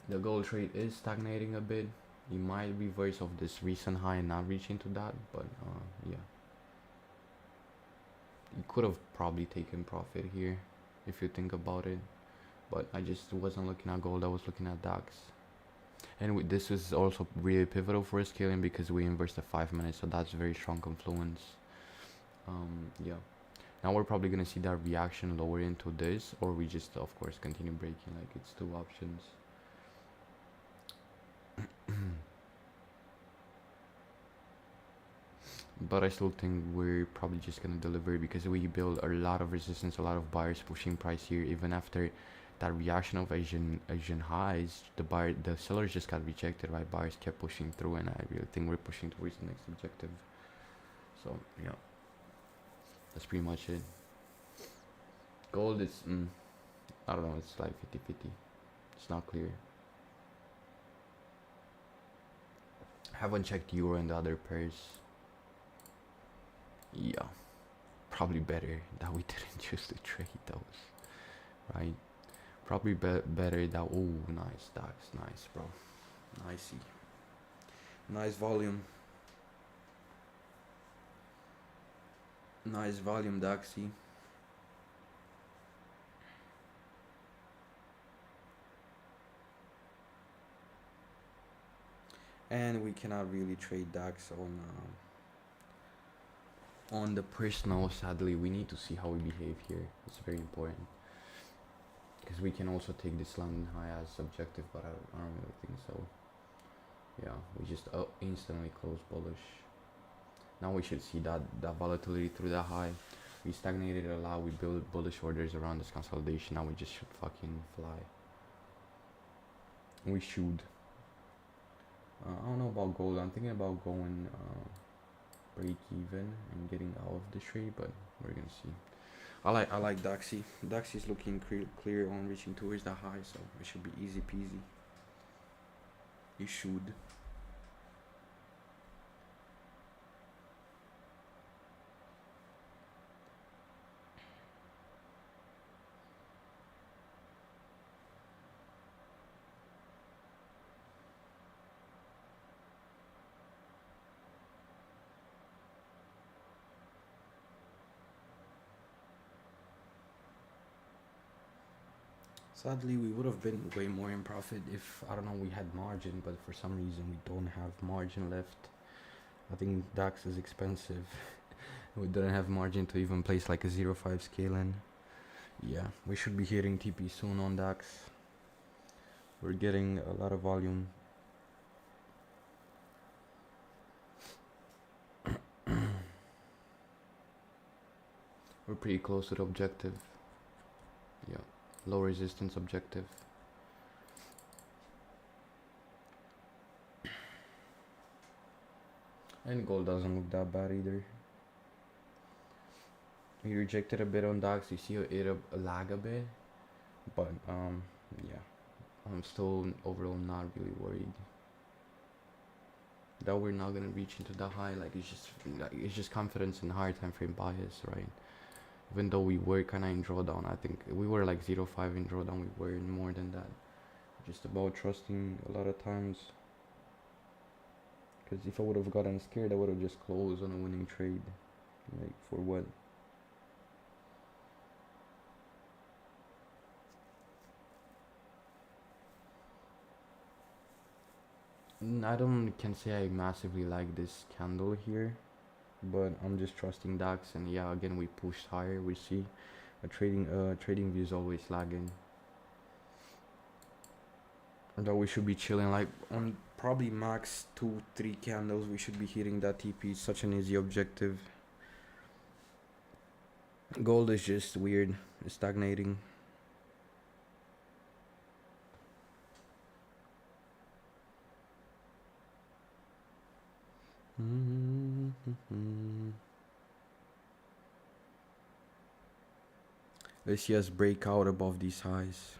The gold trade is stagnating a bit. You might reverse of this recent high and not reach into that, but yeah. You could have probably taken profit here if you think about it, but I just wasn't looking at gold. I was looking at DAX. And this is also really pivotal for scaling because we inversed the 5 minutes, so that's very strong confluence. Yeah. Now we're probably gonna see that reaction lower into this, or we just of course continue breaking. Like it's two options. But I still think we're probably just gonna deliver because we build a lot of resistance, a lot of buyers pushing price here, even after that reaction of Asian highs. The sellers just got rejected, right? Buyers kept pushing through, and I really think we're pushing towards the next objective. So yeah, that's pretty much it. Gold is I don't know, it's like 50-50. It's not clear. Haven't checked euro and the other pairs. Yeah, probably better that we didn't choose to trade those, right? Probably better that. Oh, nice DAX, nice, bro. Nicey. Nice volume. Nice volume, Daxy. And we cannot really trade DAX on the personal. Sadly, we need to see how we behave here. It's very important. Because we can also take this London high as subjective, but I don't really think so. Yeah, we just instantly close bullish. Now we should see that volatility through the high. We stagnated a lot. We built bullish orders around this consolidation. Now we just should fucking fly. We should. I don't know about gold. I'm thinking about going break even and getting out of the trade, but we're gonna see. I like Daxy. Daxy is looking clear on reaching towards the high, so it should be easy peasy. It should. Sadly, we would have been way more in profit if, I don't know, we had margin, but for some reason we don't have margin left. I think DAX is expensive. We don't have margin to even place like a 0.5 scale in. Yeah, we should be hitting TP soon on DAX. We're getting a lot of volume. We're pretty close to the objective. Yeah. Low resistance objective. And gold doesn't look that bad either. We rejected a bit on DAX. You see it a lag a bit, but yeah, I'm still overall not really worried that we're not gonna reach into the high. It's just confidence and higher time frame bias, right? Even though we were kind of in drawdown, I think we were like 0.5 in drawdown. We were in more than that. Just about trusting a lot of times. Because if I would have gotten scared, I would have just closed on a winning trade. Like, for what? I don't can say I massively like this candle here, but I'm just trusting DAX, and yeah, again we pushed higher. We see a trading view is always lagging. Though we should be chilling like on probably max 2-3 candles. We should be hitting that TP. It's such an easy objective. Gold is just weird. It's stagnating. Let's see us break out above these highs.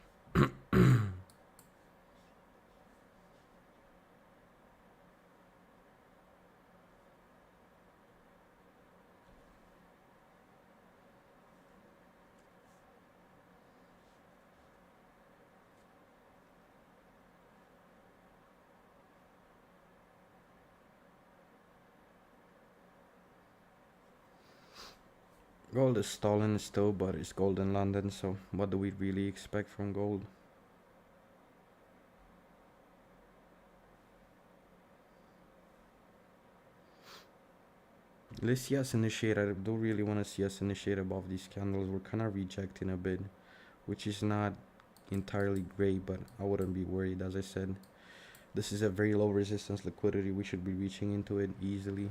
Gold is stalling still, but it's gold in London, so what do we really expect from gold? Let's see us initiate. I don't really want to see us initiate above these candles. We're kind of rejecting a bit, which is not entirely great, but I wouldn't be worried. As I said, this is a very low resistance liquidity. We should be reaching into it easily.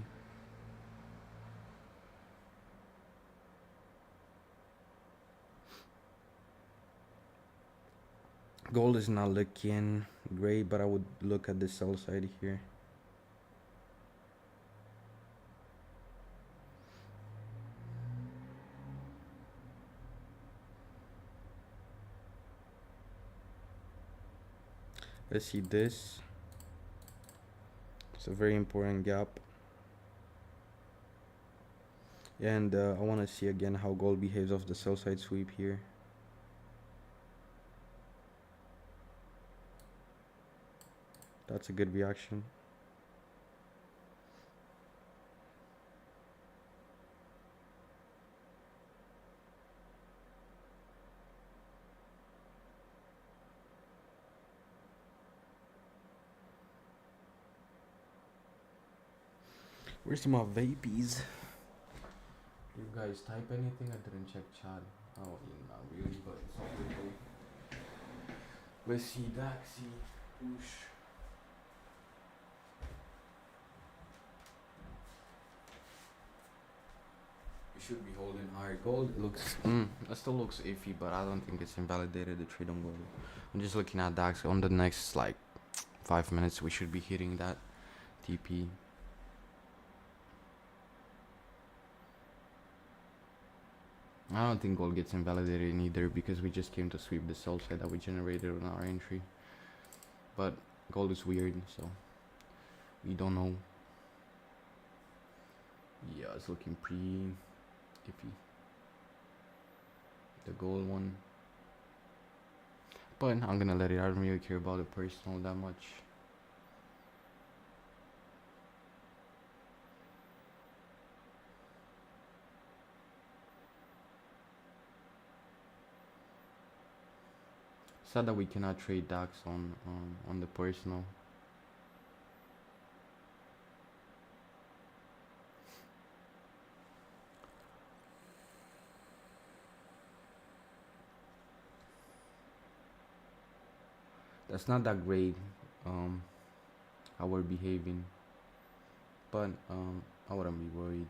Gold is not looking great, but I would look at the sell side here. Let's see this. It's a very important gap. And I want to see again how gold behaves off the sell side sweep here. That's a good reaction. Where's my vapies? You guys type anything? I didn't check chat. Oh, not really, but it's all good though. Let's see, Daxi, push. We should be holding higher. Gold looks, it still looks iffy, but I don't think it's invalidated the trade on gold. I'm just looking at DAX. On the next like 5 minutes, we should be hitting that TP. I don't think gold gets invalidated either because we just came to sweep the sell side that we generated on our entry. But gold is weird, so we don't know. Yeah, it's looking pretty iffy. The gold one. But I'm gonna let it. I don't really care about the personal that much. Sad that we cannot trade DAX on the personal. That's not that great how we're behaving, but I wouldn't be worried.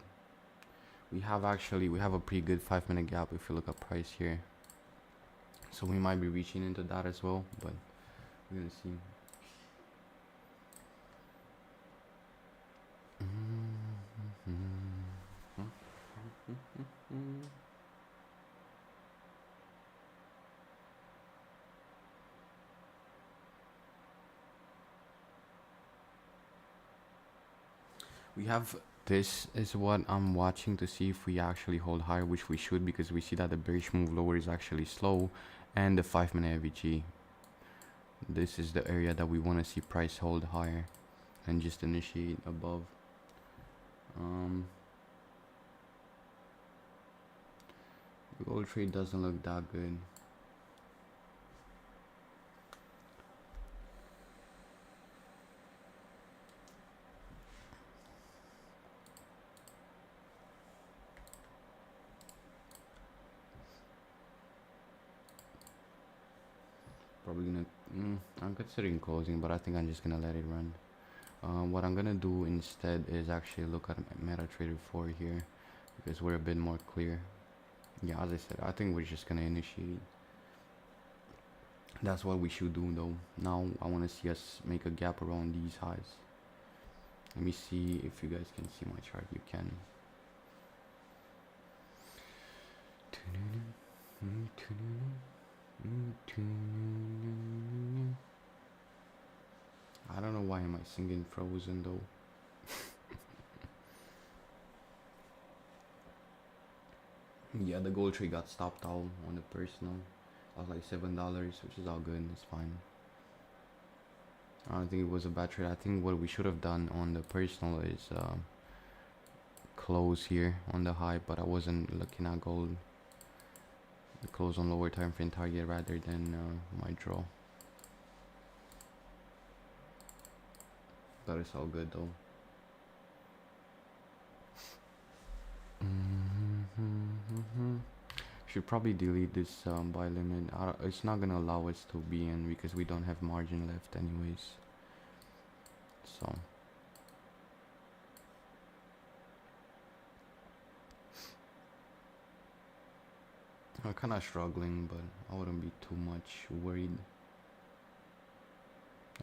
We have a pretty good 5-minute gap if you look at price here, so we might be reaching into that as well, but we're gonna see. We have, this is what I'm watching to see if we actually hold higher, which we should, because we see that the bearish move lower is actually slow, and the 5-minute AVG. This is the area that we want to see price hold higher and just initiate above. The gold trade doesn't look that good. Probably gonna, I'm considering closing, but I think I'm just gonna let it run. What I'm gonna do instead is actually look at MetaTrader 4 here, because we're a bit more clear. Yeah, as I said, I think we're just gonna initiate. That's what we should do though. Now I want to see us make a gap around these highs. Let me see if you guys can see my chart. You can. I don't know why am I singing Frozen though. Yeah, the gold trade got stopped out on the personal. I was like $7, which is all good. It's fine. I don't think it was a bad trade. I think what we should have done on the personal is close here on the high, but I wasn't looking at gold. Close on lower time frame target rather than my draw. But it's all good though. Should probably delete this buy limit. It's not gonna allow us to be in because we don't have margin left anyways. So I'm kind of struggling, but I wouldn't be too much worried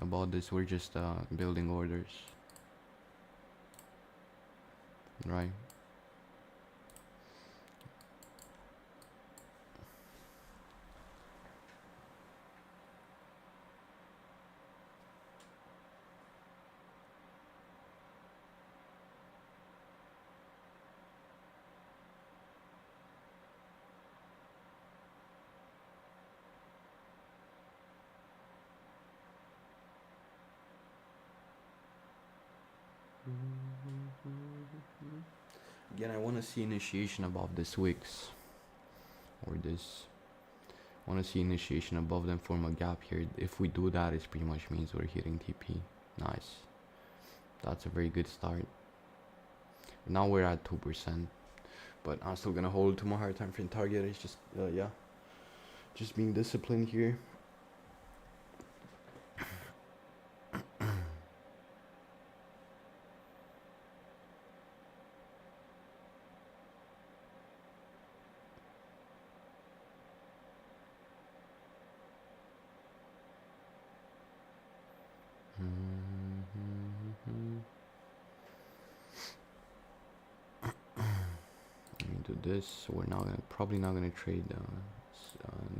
about this. We're just building orders, right? Again, I want to see initiation above this wicks or this. I want to see initiation above them, form a gap here. If we do that, it pretty much means we're hitting TP. Nice. That's a very good start. Now we're at 2%, but I'm still gonna hold to my higher time frame target. It's just yeah, just being disciplined here. This, so we're not gonna, probably not gonna trade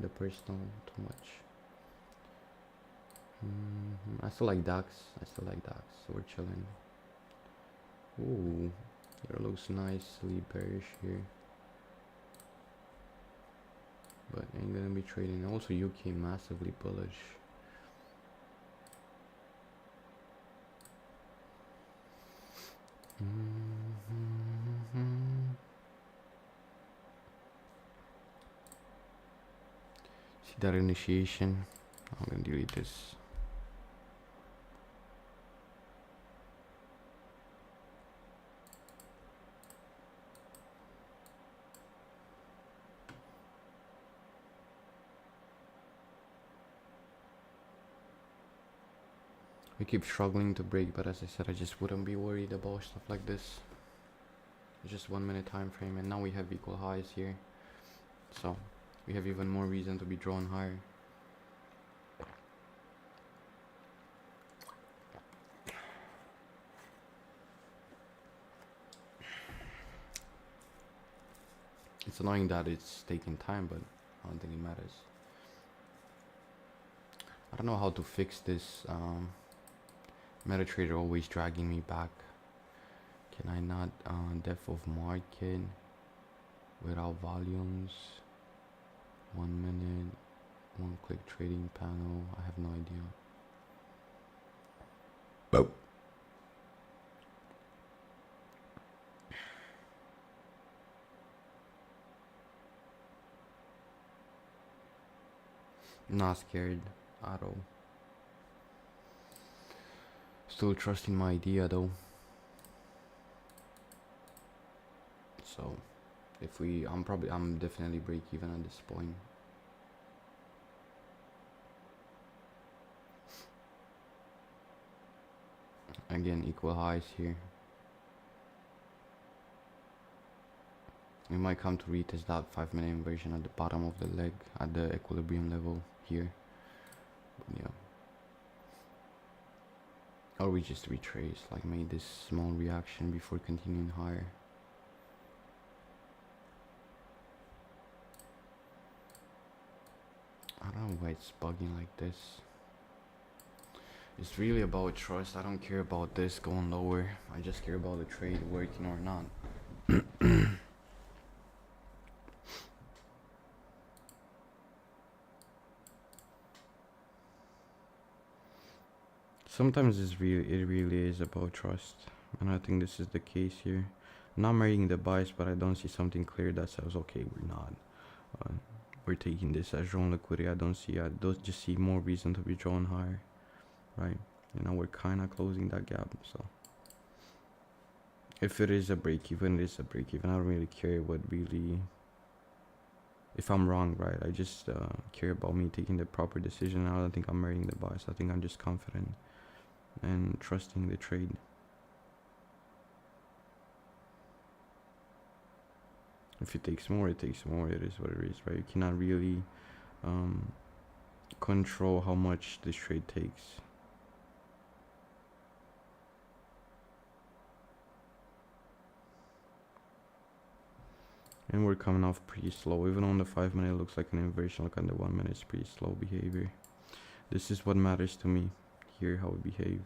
the personal too much. I still like DAX. So we're chilling. Ooh, it looks nicely bearish here, but ain't gonna be trading. Also, UK massively bullish. That initiation, I'm gonna delete this. We keep struggling to break, but as I said, I just wouldn't be worried about stuff like this. It's just 1 minute time frame, and now we have equal highs here, so we have even more reason to be drawn higher. It's annoying that it's taking time, but I don't think it matters. I don't know how to fix this. MetaTrader always dragging me back. Can I not depth of market without volumes? 1 minute, one click trading panel. I have no idea. Boop. Not scared at all. Still trusting my idea though. So if I'm definitely break even at this point. Again, equal highs here. We might come to retest that 5-minute inversion at the bottom of the leg at the equilibrium level here. But yeah. Or we just retrace, like make this small reaction before continuing higher. I don't know why it's bugging like this. It's really about trust. I don't care about this going lower. I just care about the trade working or not. Sometimes it really is about trust, and I think this is the case here. I'm not marrying the bias, but I don't see something clear that says, okay, we're not. We're taking this as drawn liquidity. I don't just see more reason to be drawn higher, right? You know, we're kind of closing that gap. So if it is a break even, it is a break even. I don't really care what really. If I'm wrong, right? I just care about me taking the proper decision. I don't think I'm marrying the bias. I think I'm just confident and trusting the trade. If it takes more, it takes more. It is what it is, right? You cannot really control how much this trade takes. And we're coming off pretty slow. Even on the 5-minute, it looks like an inversion. Look on the 1 minute, it's pretty slow behavior. This is what matters to me here, how we behave.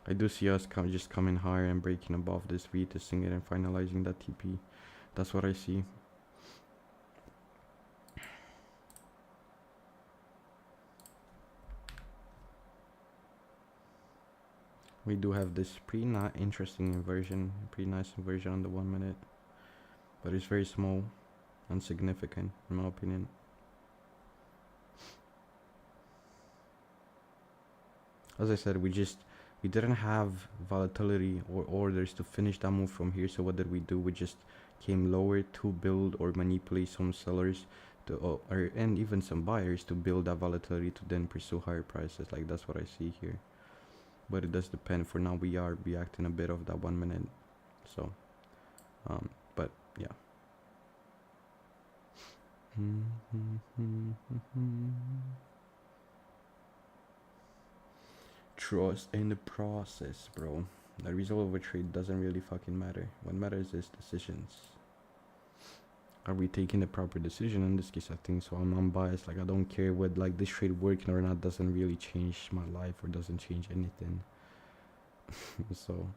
I do see us just coming higher and breaking above this, retesting it and finalizing that TP. That's what I see. We do have this pretty interesting inversion, pretty nice inversion on the 1 minute, but it's very small and significant in my opinion. As I said, we didn't have volatility or orders to finish that move from here. So what did we do? We just came lower to build or manipulate some sellers to, and even some buyers to build that volatility to then pursue higher prices. Like that's what I see here. But it does depend. For now, we are reacting a bit of that 1 minute. So, but yeah. Trust in the process, bro. The result of a trade doesn't really fucking matter. What matters is decisions. Are we taking the proper decision? In this case, I think so. I'm unbiased. Like I don't care what like this trade working or not doesn't really change my life or doesn't change anything. So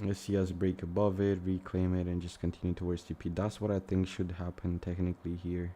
let's see us break above it, reclaim it, and just continue towards TP. That's what I think should happen technically here.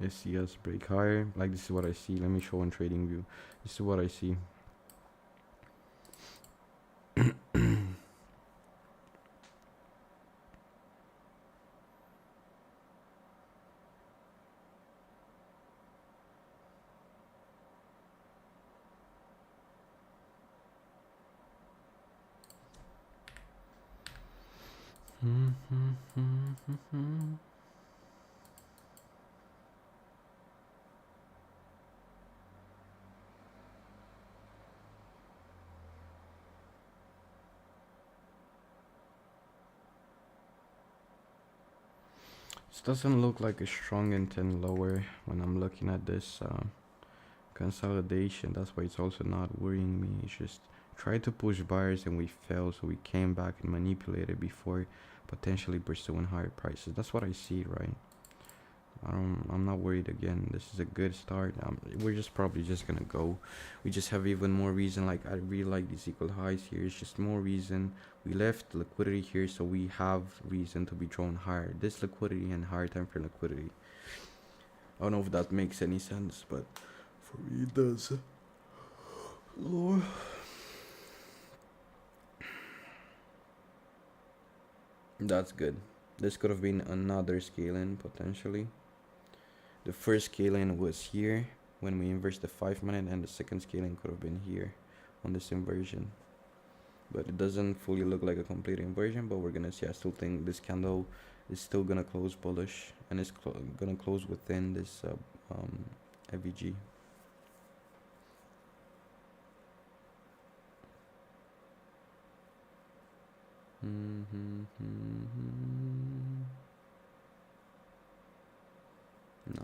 Let's see us break higher. Like this is what I see. Let me show on trading view. This is what I see. doesn't look like a strong intent lower when I'm looking at this consolidation. That's why it's also not worrying me. It's just try to push buyers and we failed, so we came back and manipulated before potentially pursuing higher prices. That's what I see, right? I'm not worried again. This is a good start. We're just probably just gonna go. We just have even more reason. Like, I really like these equal highs here. It's just more reason. We left liquidity here, so we have reason to be drawn higher. This liquidity and higher time for liquidity. I don't know if that makes any sense, but for me it does. Lord. That's good. This could have been another scale-in potentially. The first scale-in was here when we inversed the 5 minute, and the second scaling could have been here on this inversion, but it doesn't fully look like a complete inversion. But we're gonna see. I still think this candle is still gonna close bullish, and it's gonna close within this FVG.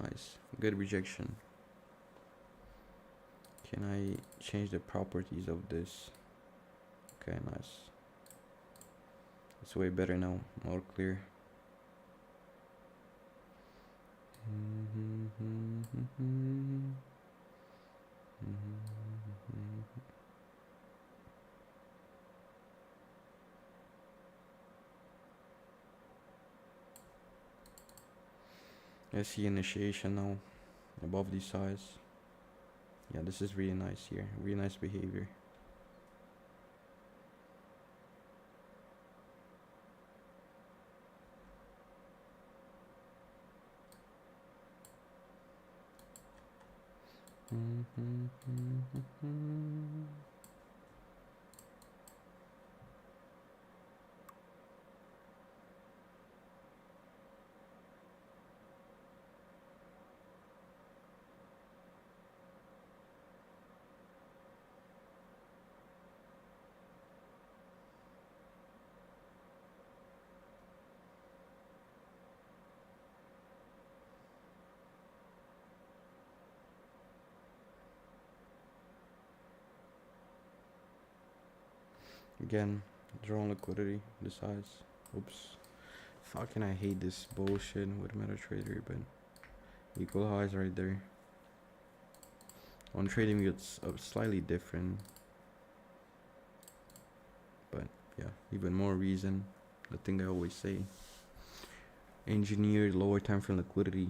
Nice, good rejection. Can I change the properties of this? Okay, nice. It's way better now, more clear. I see initiation now above these sides. Yeah, this is really nice here. Really nice behavior. Again, drawn liquidity, the size. Oops. Fucking I hate this bullshit with MetaTrader, but equal highs right there. On trading it's slightly different, but yeah, even more reason. The thing I always say. Engineered lower time frame liquidity.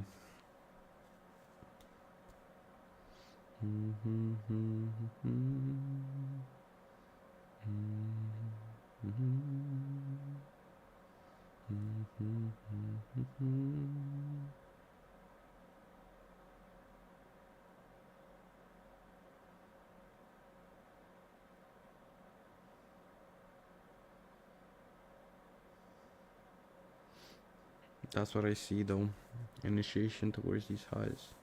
That's what I see though. Initiation towards these highs.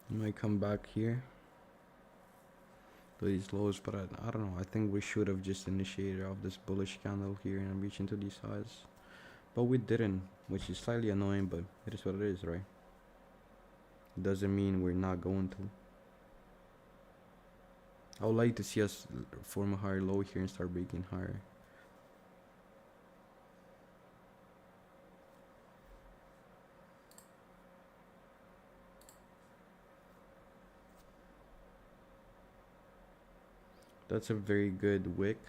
Might come back here to these lows, but I don't know. I think we should have just initiated off this bullish candle here and reach into these highs, but we didn't, which is slightly annoying, but it is what it is, right? It doesn't mean we're not going to. I would like to see us form a higher low here and start breaking higher. That's a very good wick,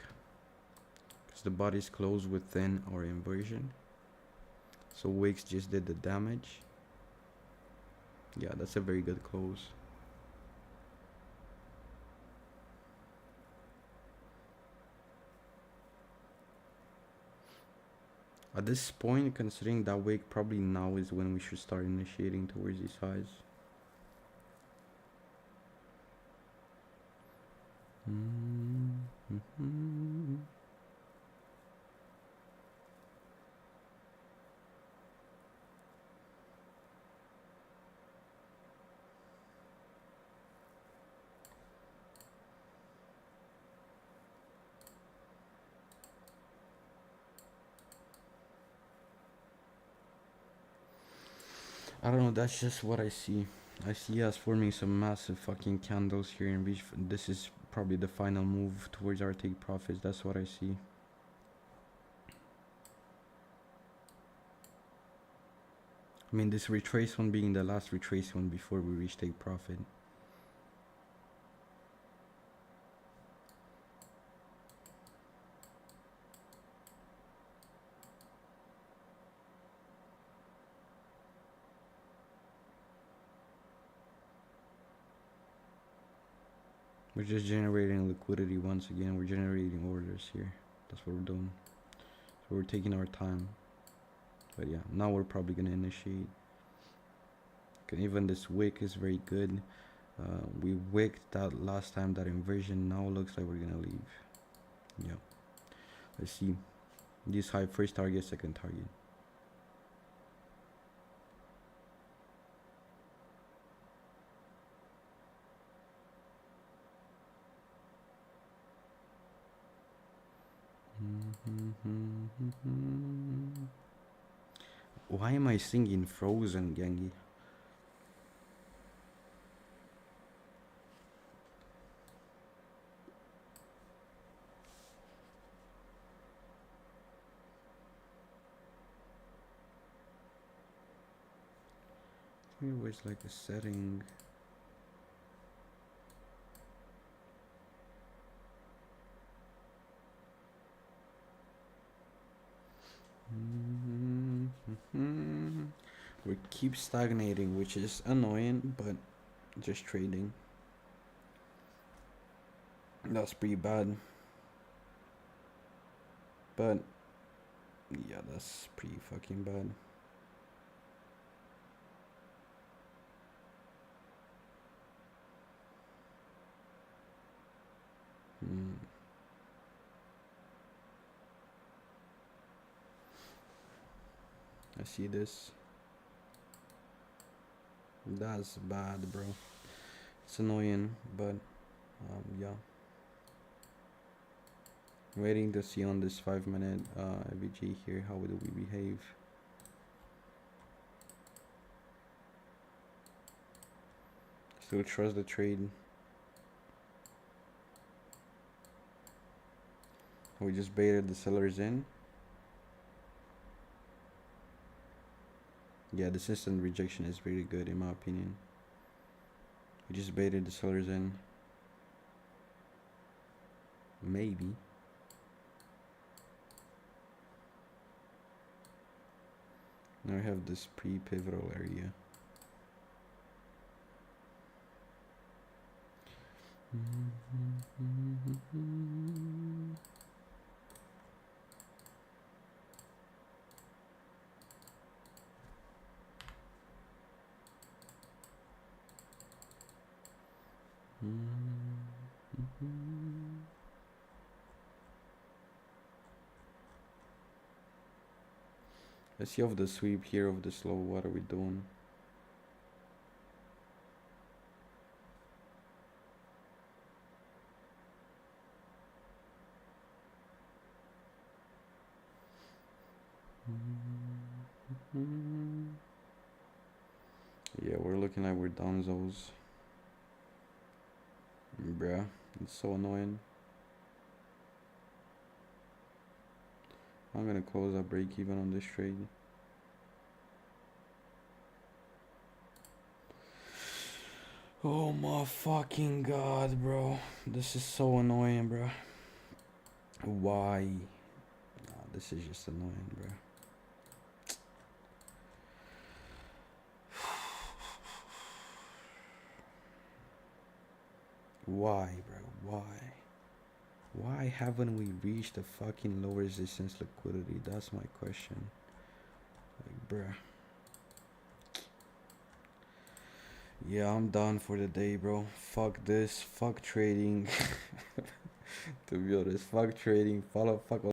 because the body's closed within our inversion. So wicks just did the damage. Yeah, that's a very good close. At this point, considering that wick, probably now is when we should start initiating towards these highs. I don't know, that's just what I see. I see us forming some massive fucking candles here in which this is probably the final move towards our take profits. That's what I see. I mean, this retrace one being the last retrace one before we reach take profit. We're just generating liquidity once again. We're generating orders here. That's what we're doing. So we're taking our time. But yeah, now we're probably gonna initiate. And even this wick is very good. We wicked that last time, that inversion. Now it looks like we're gonna leave. Yeah. Let's see. This high, first target, second target. Why am I singing Frozen, Gengi? It was like a setting. We keep stagnating, which is annoying, but just trading. That's pretty bad. But yeah, that's pretty fucking bad. I see this. That's bad, bro. It's annoying, but yeah. Waiting to see on this 5-minute VG here, how do we behave. Still trust the trade. We just baited the sellers in. Yeah, this instant rejection is really good in my opinion. We just baited the sellers in. Maybe. Now we have this pre-pivotal area. Let's see of the sweep here of the slow. What are we doing? Yeah, we're looking like we're donzos. Bruh, it's so annoying. I'm gonna close that break even on this trade. Oh my fucking god, bro. This is so annoying, bro. Why? Nah, this is just annoying, bro. Why, bro? Why? Why haven't we reached the fucking low resistance liquidity? That's my question. Like, bruh. Yeah, I'm done for the day, bro. Fuck this. Fuck trading. To be honest, fuck trading. Fuck